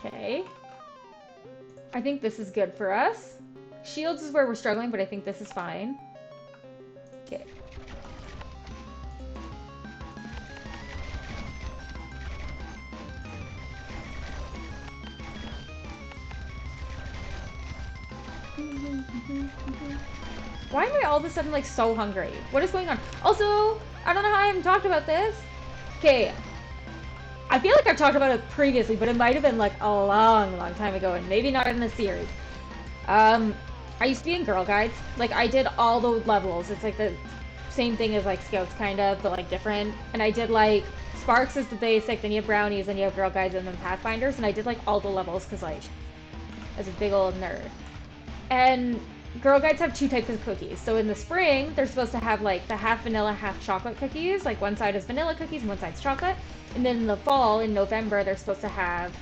Okay. I think this is good for us. Shields is where we're struggling, but I think this is fine. Okay. Why am I all of a sudden like so hungry? What is going on? Also, I don't know how I haven't talked about this. Okay. I feel like I've talked about it previously, but it might have been like a long, long time ago, and maybe not in the series. I used to be in Girl Guides. Like, I did all the levels. It's like the same thing as like Scouts, kind of, but like different. And I did like Sparks is the basic, then you have Brownies, then you have Girl Guides, and then Pathfinders. And I did like all the levels because like, I was a big old nerd. And Girl Guides have two types of cookies. So in the spring, they're supposed to have like the half vanilla, half chocolate cookies. Like one side is vanilla cookies and one side's chocolate. And then in the fall, in November, they're supposed to have,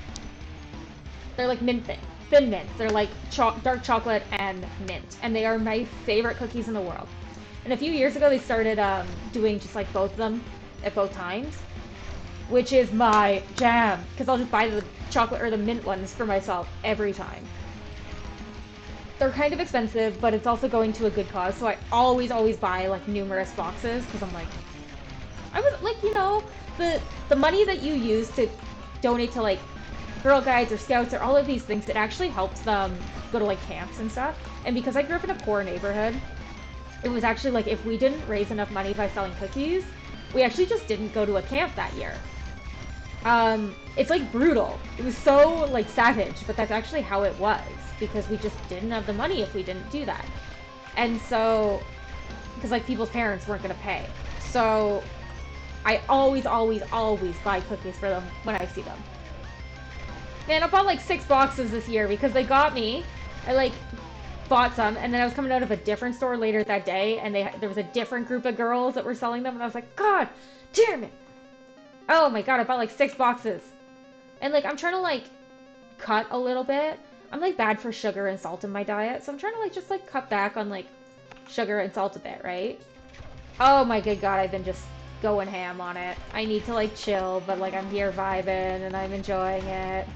they're like mint thin mints. They're like dark chocolate and mint. And they are my favorite cookies in the world. And a few years ago, they started doing just like both of them at both times, which is my jam. Because I'll just buy the chocolate or the mint ones for myself every time. They're kind of expensive, but it's also going to a good cause. So I always buy like numerous boxes because I'm like, I was like, you know, the money that you use to donate to like Girl Guides or Scouts or all of these things. It actually helps them go to like camps and stuff. And because I grew up in a poor neighborhood, it was actually like if we didn't raise enough money by selling cookies, we actually just didn't go to a camp that year. It's like brutal. It was so like savage, but that's actually how it was because we just didn't have the money if we didn't do that. And so, because like people's parents weren't gonna pay. So I always, always, always buy cookies for them when I see them. Man, I bought like 6 boxes this year because they got me. I like bought some, and then I was coming out of a different store later that day, and there was a different group of girls that were selling them, and I was like, God damn it! Oh my god, I bought like 6 boxes, and like I'm trying to like cut a little bit. I'm like bad for sugar and salt in my diet, so I'm trying to like just like cut back on like sugar and salt a bit, right? Oh my good god, I've been just going ham on it. I need to like chill, but like I'm here vibing and I'm enjoying it.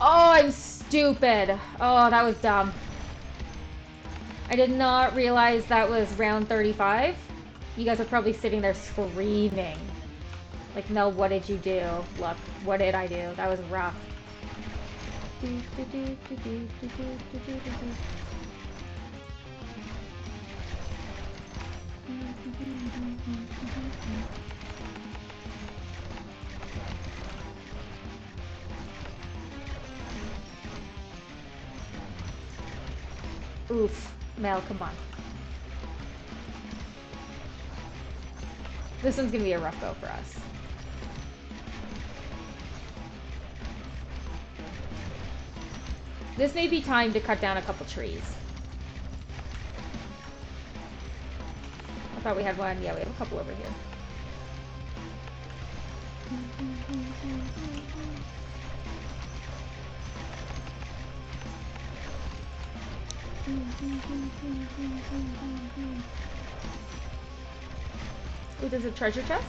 Oh, I'm stupid. Oh, that was dumb. I did not realize that was round 35. You guys are probably sitting there screaming. Like, Mel, what did you do? Look, what did I do? That was rough. Oof. Mel, come on. This one's gonna be a rough go for us. This may be time to cut down a couple trees. I thought we had one. Yeah, we have a couple over here. Ooh, there's a treasure chest?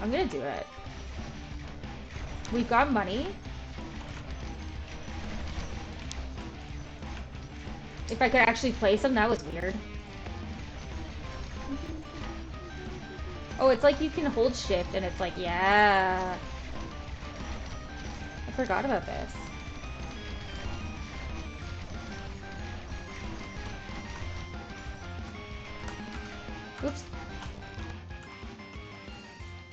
I'm gonna do it. We've got money. If I could actually place them, that was weird. Oh, it's like you can hold shift and it's like, yeah. I forgot about this. Oops.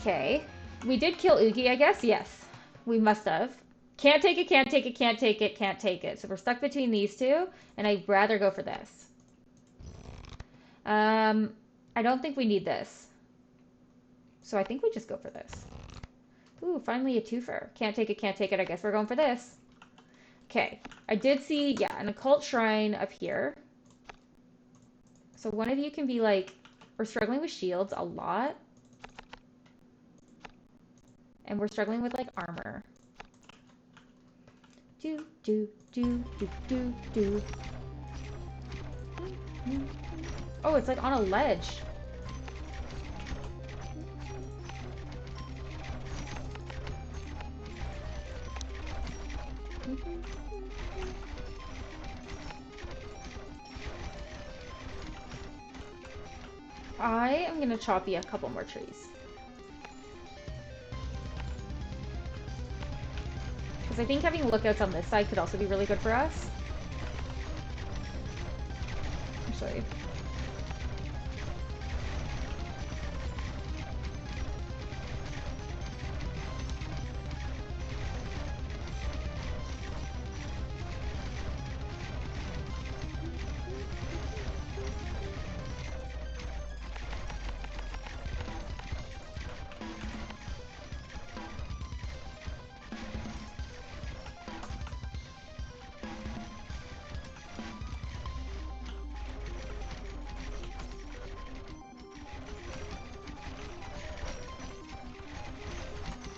Okay. We did kill Oogie, I guess? Yes. We must have. Can't take it, can't take it, can't take it, can't take it. So we're stuck between these two, and I'd rather go for this. I don't think we need this. So I think we just go for this. Ooh, finally a twofer. Can't take it, can't take it. I guess we're going for this. Okay. I did see, yeah, an occult shrine up here. So one of you can be like, we're struggling with shields a lot. And we're struggling with like armor. Do, do, do, do, do, do. Oh, it's like on a ledge. I am gonna chop you a couple more trees. Because I think having lookouts on this side could also be really good for us. Actually.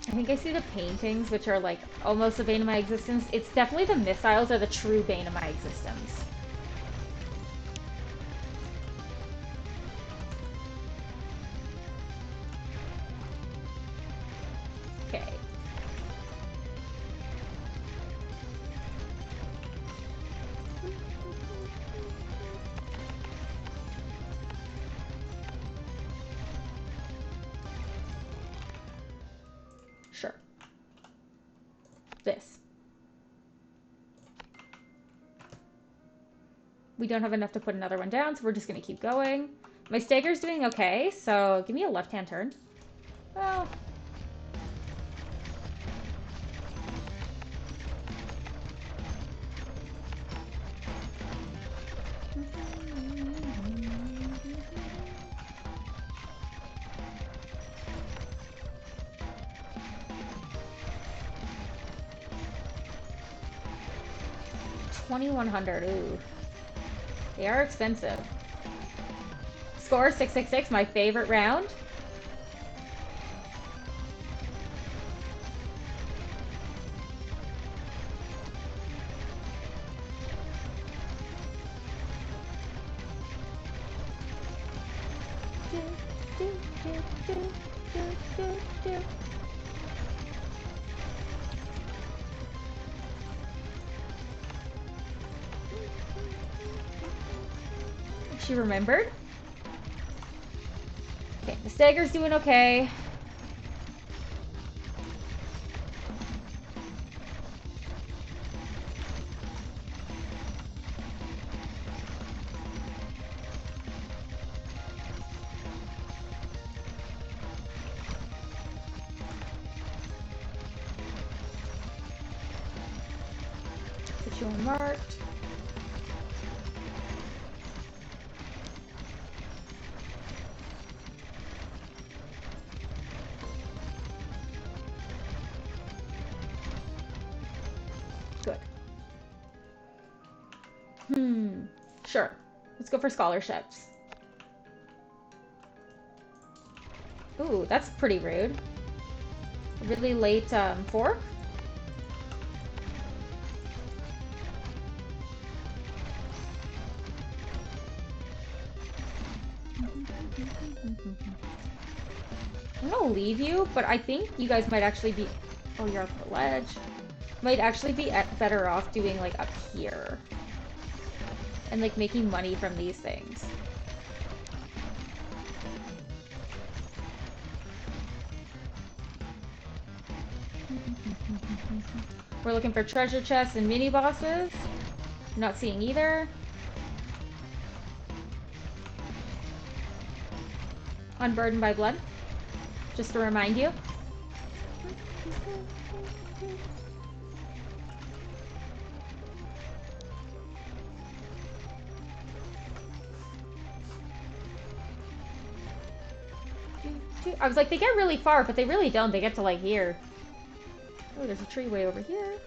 I think I see the paintings, which are like almost the bane of my existence. It's definitely the missiles are the true bane of my existence. Okay. This. We don't have enough to put another one down, so we're just going to keep going. My stagger's doing okay, so give me a left-hand turn. Oh. $2,100. Ooh. They are expensive. Score 666, my favorite round. She remembered. Okay, the stagger's doing okay. Put you unmarked. Good. Sure. Let's go for scholarships. Ooh, that's pretty rude. Really late fork? I'm gonna leave you, but I think you guys might actually be... Oh, you're up the ledge. Might actually be better off doing, like, up here. And, like, making money from these things. We're looking for treasure chests and mini bosses. Not seeing either. Unburdened by blood. Just to remind you. I was like, they get really far, but they really don't. They get to, like, here. Oh, there's a tree way over here.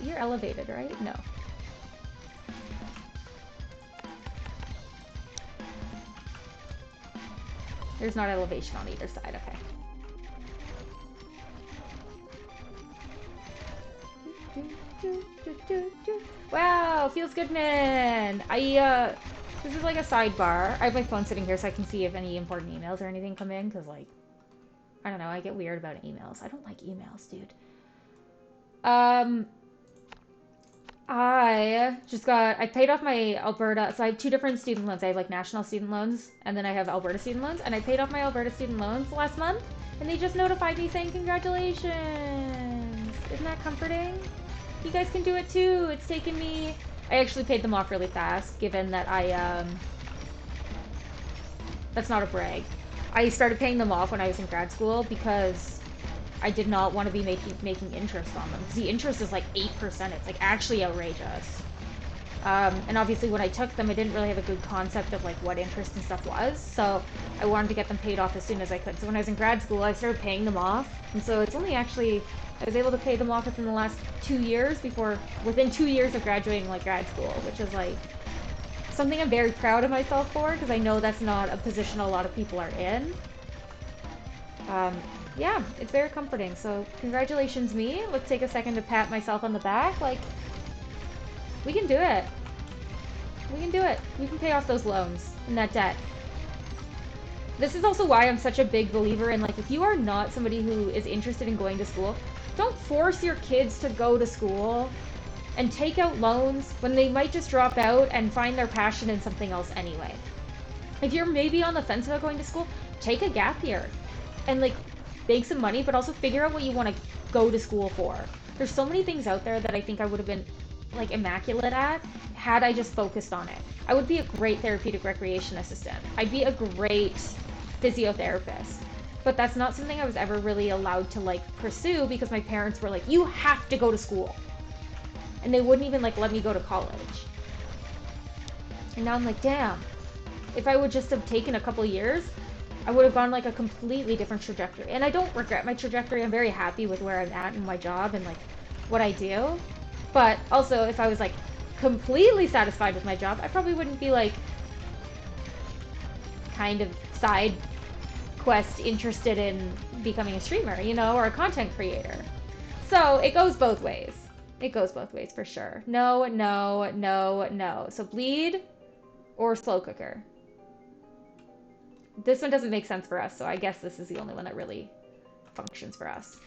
You're elevated, right? No. There's not elevation on either side, okay. Wow, feels good, man. This is like a sidebar. I have my phone sitting here so I can see if any important emails or anything come in, because, like, I don't know, I get weird about emails. I don't like emails, dude. I paid off my Alberta, so I have two different student loans. I have, like, national student loans, and then I have Alberta student loans, and I paid off my Alberta student loans last month, and they just notified me saying congratulations. Isn't that comforting? You guys can do it too. It's taken me... I actually paid them off really fast, given that that's not a brag. I started paying them off when I was in grad school because I did not want to be making interest on them. The interest is like 8%. It's like actually outrageous. And obviously when I took them, I didn't really have a good concept of like what interest and stuff was. So I wanted to get them paid off as soon as I could. So when I was in grad school, I started paying them off. And so it's only actually, I was able to pay them off within the last 2 years within 2 years of graduating like grad school, which is like something I'm very proud of myself for because I know that's not a position a lot of people are in. Um, yeah, it's very comforting. So congratulations, me. Let's take a second to pat myself on the back. Like, we can do it. We can do it. We can pay off those loans and that debt. This is also why I'm such a big believer in, like, if you are not somebody who is interested in going to school, don't force your kids to go to school and take out loans when they might just drop out and find their passion in something else anyway. If you're maybe on the fence about going to school, take a gap year and, like, make some money, but also figure out what you want to go to school for. There's so many things out there that I think I would have been, like, immaculate at had I just focused on it. I would be a great therapeutic recreation assistant. I'd be a great physiotherapist. But that's not something I was ever really allowed to, like, pursue because my parents were like, you have to go to school. And they wouldn't even, like, let me go to college. And now I'm like, damn, if I would just have taken a couple years, I would have gone like a completely different trajectory. And I don't regret my trajectory. I'm very happy with where I'm at in my job and like what I do. But also, if I was like completely satisfied with my job, I probably wouldn't be like kind of side quest interested in becoming a streamer, you know, or a content creator. So it goes both ways. It goes both ways for sure. No, no, no, no. So bleed or slow cooker. This one doesn't make sense for us, so I guess this is the only one that really functions for us.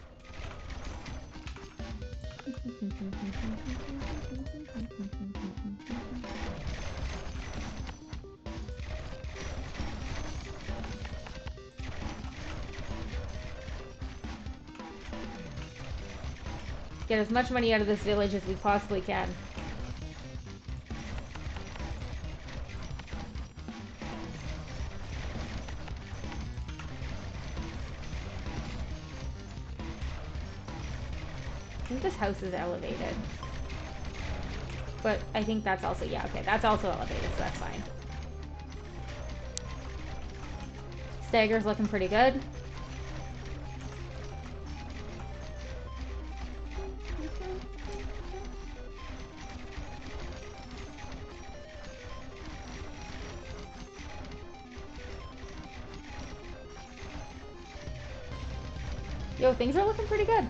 Get as much money out of this village as we possibly can. I think this house is elevated. But I think that's also, yeah, okay, that's also elevated, so that's fine. Stagger's looking pretty good. Yo, things are looking pretty good.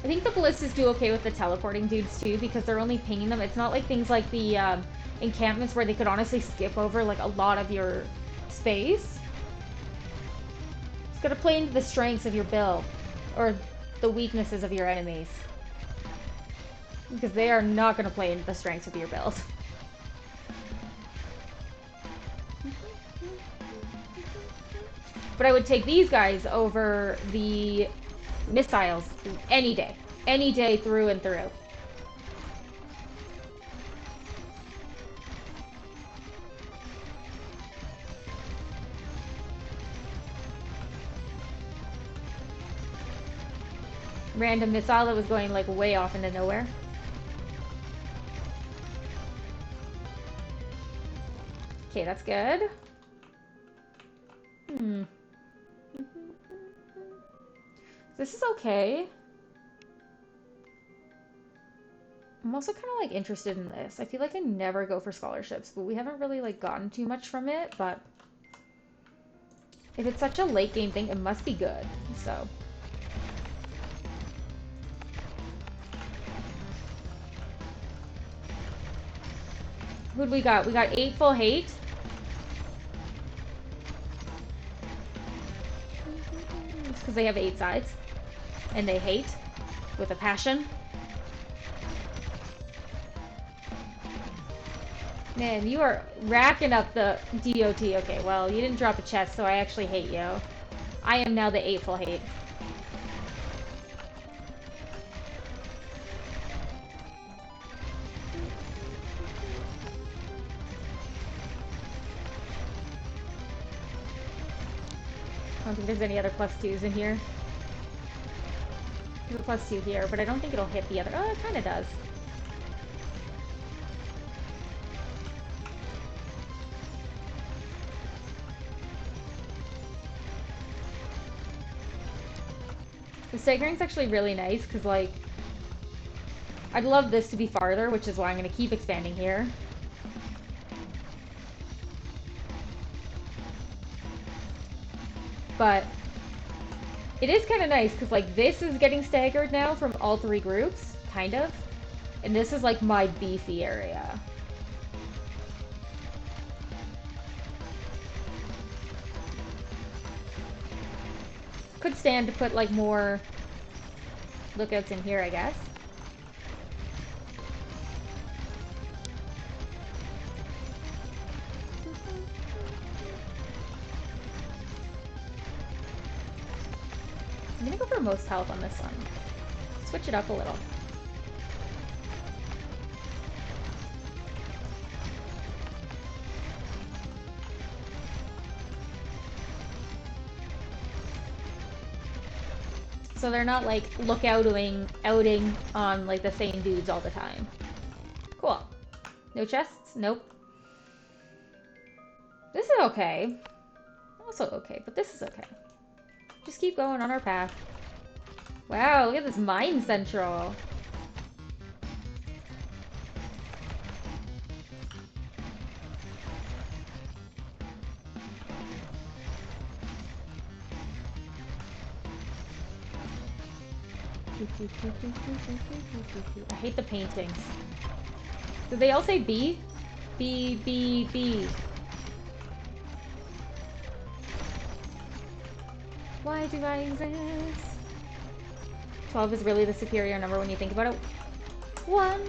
I think the ballistas do okay with the teleporting dudes too, because they're only pinging them. It's not like things like the encampments where they could honestly skip over like a lot of your space. It's gotta play into the strengths of your build, or the weaknesses of your enemies. Because they are not gonna play into the strengths of your build. But I would take these guys over the missiles any day. Any day through and through. Random missile that was going like way off into nowhere. Okay, that's good. This is okay. I'm also kind of like interested in this. I feel like I never go for scholarships, but we haven't really like gotten too much from it, but if it's such a late game thing, it must be good. So who'd we got? We got 8 full hate. It's because they have 8 sides. And they hate with a passion. Man, you are racking up the DOT. Okay, well, you didn't drop a chest, so I actually hate you. I am now the 8 full hate. I don't think there's any other +2s in here. There's a +2 here, but I don't think it'll hit the other. Oh, it kind of does. The staggering's actually really nice, because, like, I'd love this to be farther, which is why I'm going to keep expanding here. But it is kind of nice because like this is getting staggered now from all three groups, kind of. And this is like my beefy area. Could stand to put like more lookouts in here, I guess. I'm gonna go for most health on this one. Switch it up a little. So they're not like outing on like the same dudes all the time. Cool. No chests? Nope. This is okay. Also okay, but this is okay. Just keep going on our path. Wow, look at this mine central. I hate the paintings. Did they all say B? B, B, B. Why do I exist? 12 is really the superior number when you think about it. 1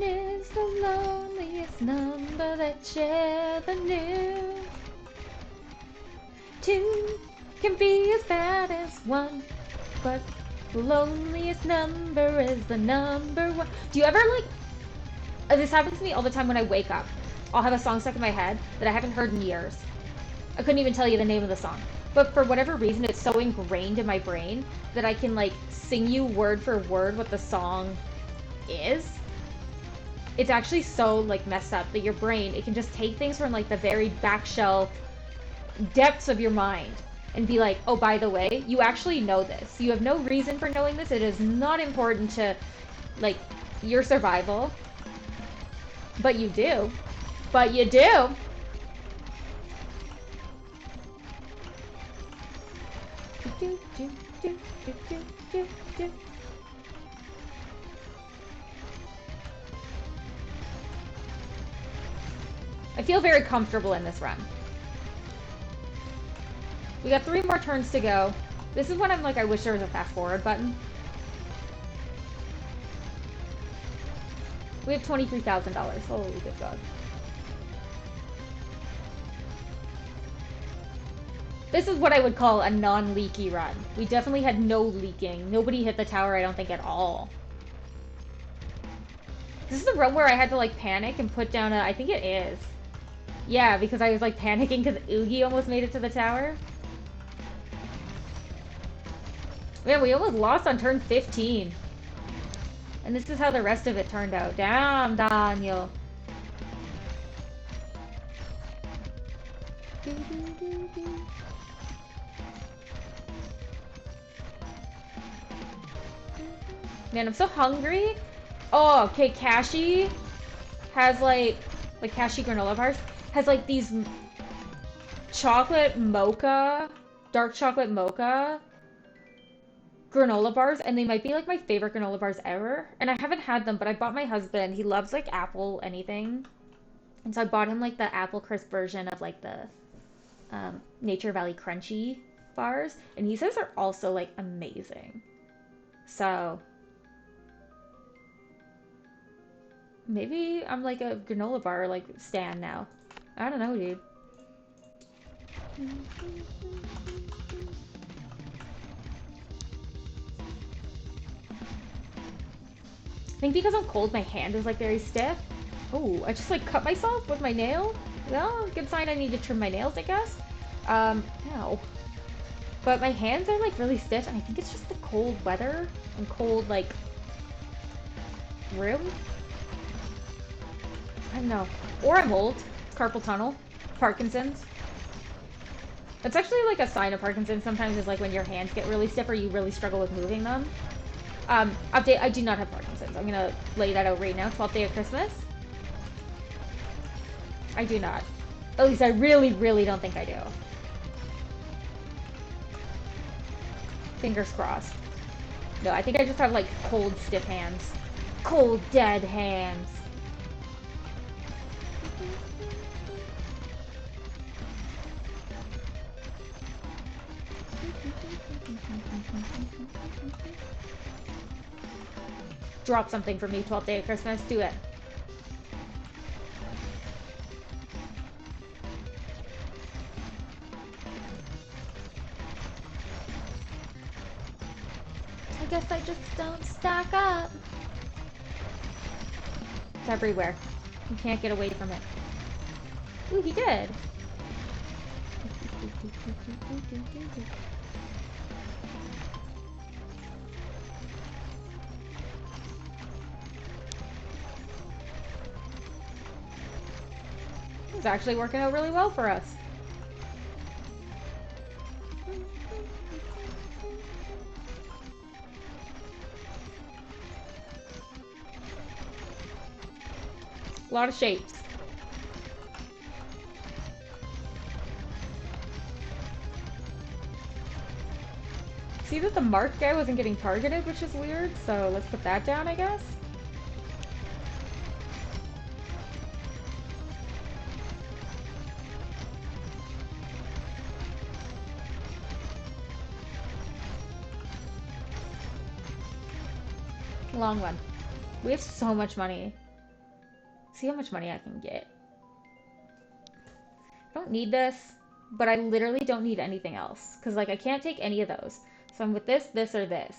is the loneliest number that you ever knew. 2 can be as bad as 1, but the loneliest number is the number 1. Do you ever like... This happens to me all the time when I wake up. I'll have a song stuck in my head that I haven't heard in years. I couldn't even tell you the name of the song. But for whatever reason, it's so ingrained in my brain that I can like sing you word for word what the song is. It's actually so like messed up that your brain, it can just take things from like the very back shelf depths of your mind and be like, oh, by the way, you actually know this. You have no reason for knowing this. It is not important to like your survival. But you do. But you do. I feel very comfortable in this run. We got 3 more turns to go. This is when I'm like, I wish there was a fast forward button. We have $23,000. Holy good God. This is what I would call a non-leaky run. We definitely had no leaking. Nobody hit the tower, I don't think, at all. This is the run where I had to like panic and put down a... I think it is. Yeah, because I was like panicking because Oogie almost made it to the tower. Man, we almost lost on turn 15. And this is how the rest of it turned out. Damn, Daniel. Man, I'm so hungry. Oh, okay, Kashi has like Kashi granola bars has like these chocolate mocha, dark chocolate mocha granola bars, and they might be like my favorite granola bars ever. And I haven't had them, but I bought my husband. He loves like apple anything. And so I bought him like the apple crisp version of like the Nature Valley Crunchy bars. And he says they're also like amazing. So maybe I'm like a granola bar like stan now. I don't know, dude. I think because I'm cold, my hand is like very stiff. Oh, I just like cut myself with my nail. Well, good sign I need to trim my nails, I guess. Ow. But my hands are like really stiff, and I think it's just the cold weather and cold like room. I don't know. Or I'm old. Carpal tunnel. Parkinson's. It's actually like a sign of Parkinson's sometimes is like when your hands get really stiff or you really struggle with moving them. Update, I do not have Parkinson's. I'm gonna lay that out right now. 12th day of Christmas. I do not. At least I really, really don't think I do. Fingers crossed. No, I think I just have like cold, stiff hands. Cold, dead hands. Drop something for me, 12th day of Christmas. Do it. I guess I just don't stack up. It's everywhere. You can't get away from it. Ooh, he did. It's actually working out really well for us. A lot of shapes. See that the mark guy wasn't getting targeted, which is weird, so let's put that down, I guess. Long one. We have so much money. See how much money I can get. I don't need this, but I literally don't need anything else. Because, like, I can't take any of those. So I'm with this, this, or this.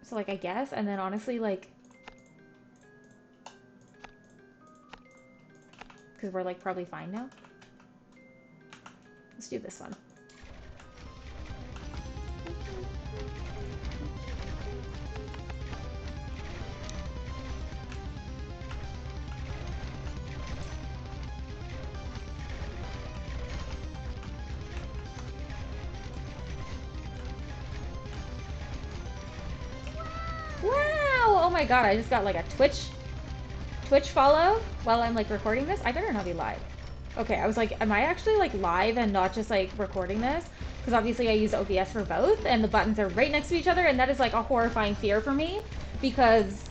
So, like, I guess. And then, honestly, like... Because we're, like, probably fine now. Let's do this one. Wow! Oh my god, I just got like a Twitch follow while I'm like recording this. I better not be live. Okay, I was like, am I actually like live and not just like recording this? Because obviously I use OBS for both and the buttons are right next to each other and that is like a horrifying fear for me because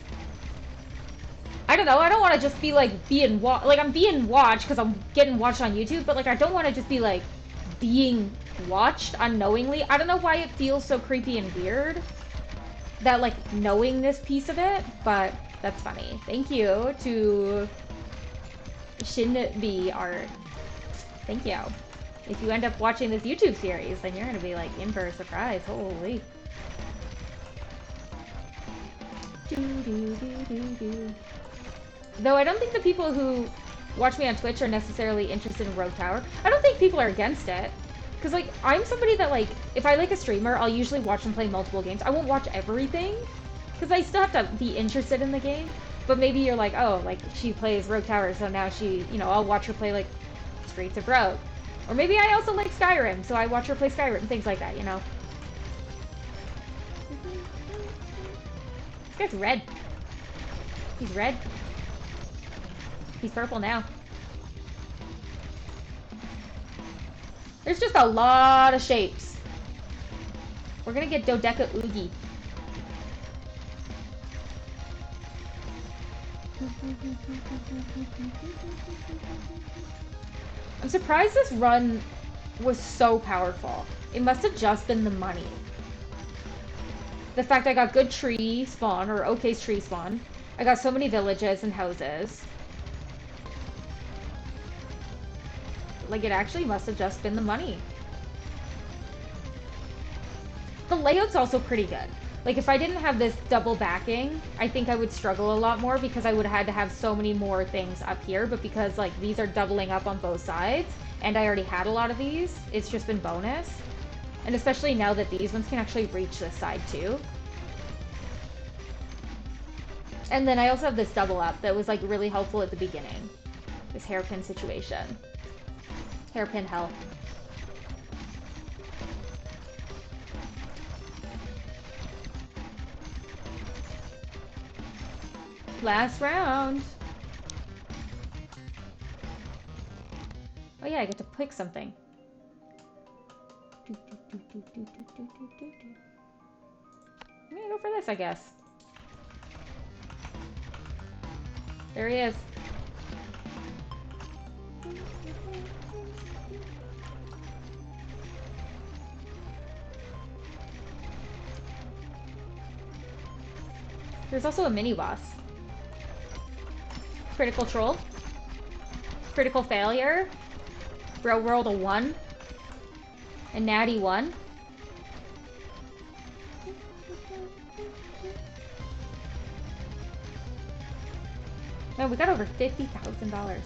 I don't know, I don't want to just be like like I'm being watched because I'm getting watched on YouTube, but like I don't want to just be like being watched unknowingly. I don't know why it feels so creepy and weird. That like knowing this piece of it, but that's funny. Thank you to Shinbi Art. Thank you. If you end up watching this YouTube series, then you're gonna be like in for a surprise. Holy. Though I don't think the people who watch me on Twitch are necessarily interested in Rogue Tower. I don't think people are against it. Because, like, I'm somebody that, like, if I like a streamer, I'll usually watch them play multiple games. I won't watch everything, because I still have to be interested in the game. But maybe you're like, oh, like, she plays Rogue Tower, so now she, you know, I'll watch her play, like, Streets of Rogue. Or maybe I also like Skyrim, so I watch her play Skyrim, things like that, you know? This guy's red. He's red. He's purple now. There's just a lot of shapes. We're gonna get Dodeca Oogie. I'm surprised this run was so powerful. It must have just been the money. The fact I got good tree spawn, or okay tree spawn. I got so many villages and houses. Like, it actually must have just been the money. The layout's also pretty good. Like, if I didn't have this double backing, I think I would struggle a lot more because I would have had to have so many more things up here. But because, like, these are doubling up on both sides, and I already had a lot of these, it's just been bonus. And especially now that these ones can actually reach this side, too. And then I also have this double up that was, like, really helpful at the beginning. This hairpin situation. Hairpin hell. Last round. Oh yeah, I get to pick something. I'm gonna go for this, I guess. There he is. There's also a mini boss. Critical troll. Critical failure. Bro rolled a 1. A natty 1. Man, we got over $50,000.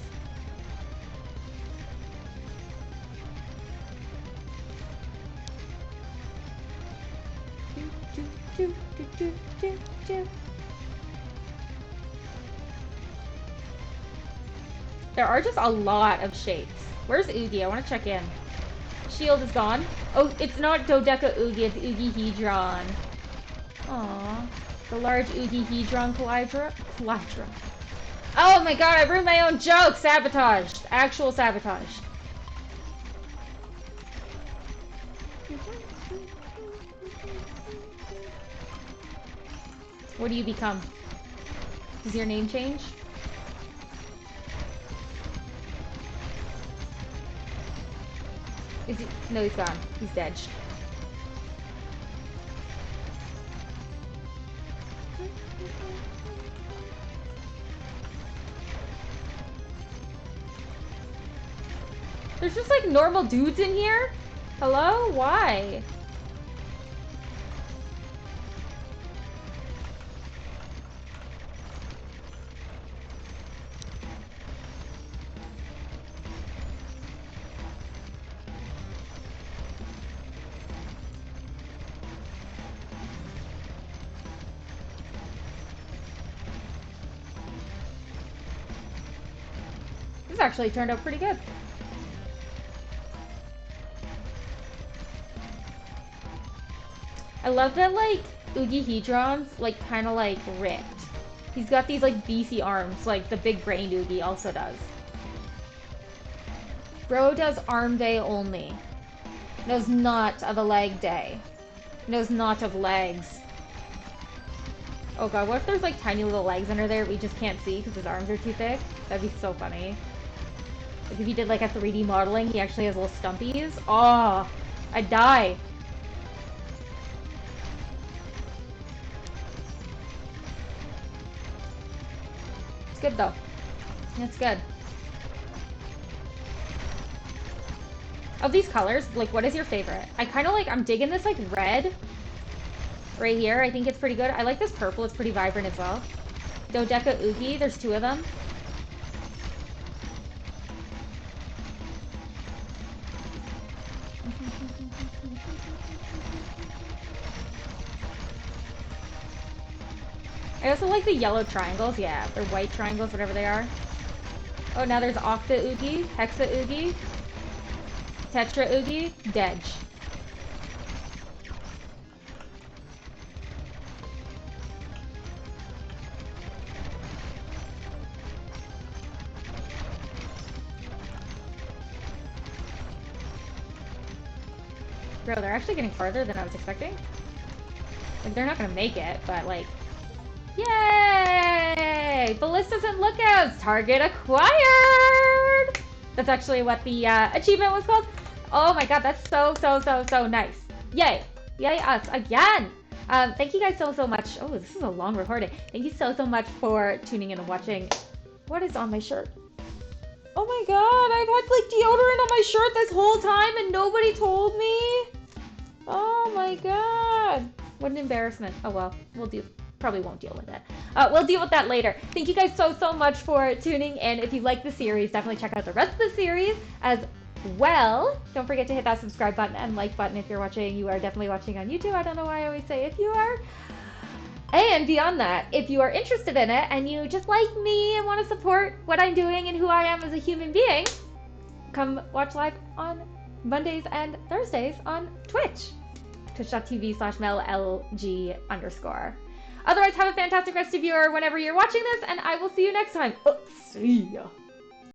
There are just a lot of shapes. Where's Oogie? I want to check in. Shield is gone. Oh, it's not Dodeca Oogie, it's Oogie-Hedron. Aww. The large Oogie-Hedron Collidra. Oh my god, I ruined my own joke! Sabotaged. Actual sabotage. What do you become? Does your name change? Is he? No, he's gone. He's dead. There's just like normal dudes in here? Hello? Why? This actually turned out pretty good. I love that, like, Oogie-Hedron's, like, kind of, like, ripped. He's got these, like, beefy arms, like the big-brained Oogie also does. Bro does arm day only. Knows not of a leg day. Knows not of legs. Oh god, what if there's, like, tiny little legs under there we just can't see because his arms are too thick? That'd be so funny. Like, if he did, like, a 3D modeling, he actually has little stumpies. Oh, I'd die. It's good though. It's good. Of these colors, like, what is your favorite? I kind of like, I'm digging this, like, red right here. I think it's pretty good. I like this purple. It's pretty vibrant as well. Dodeca Oogie. There's 2 of them. I also like the yellow triangles. Yeah, they're white triangles, whatever they are. Oh, now there's Octa Oogie, Hexa Oogie, Tetra Oogie, Dedge. Bro, they're actually getting farther than I was expecting. Like, they're not gonna make it, but, like... Yay! Ballistas and Lookouts! Target acquired! That's actually what the achievement was called. Oh my god, that's so nice. Yay! Yay us again! Thank you guys so much. Oh, this is a long recording. Thank you so much for tuning in and watching. What is on my shirt? Oh my god, I've had like deodorant on my shirt this whole time and nobody told me. Oh my god. What an embarrassment. Oh well, probably won't deal with it. We'll deal with that later. Thank you guys so much for tuning in. If you like the series, definitely check out the rest of the series as well. Don't forget to hit that subscribe button and like button if you're watching. You are definitely watching on YouTube. I don't know why I always say if you are. And beyond that, if you are interested in it and you just like me and want to support what I'm doing and who I am as a human being, come watch live on Mondays and Thursdays on Twitch. Twitch.tv/MELLG_. Otherwise, have a fantastic rest of your whenever you're watching this, and I will see you next time. See ya.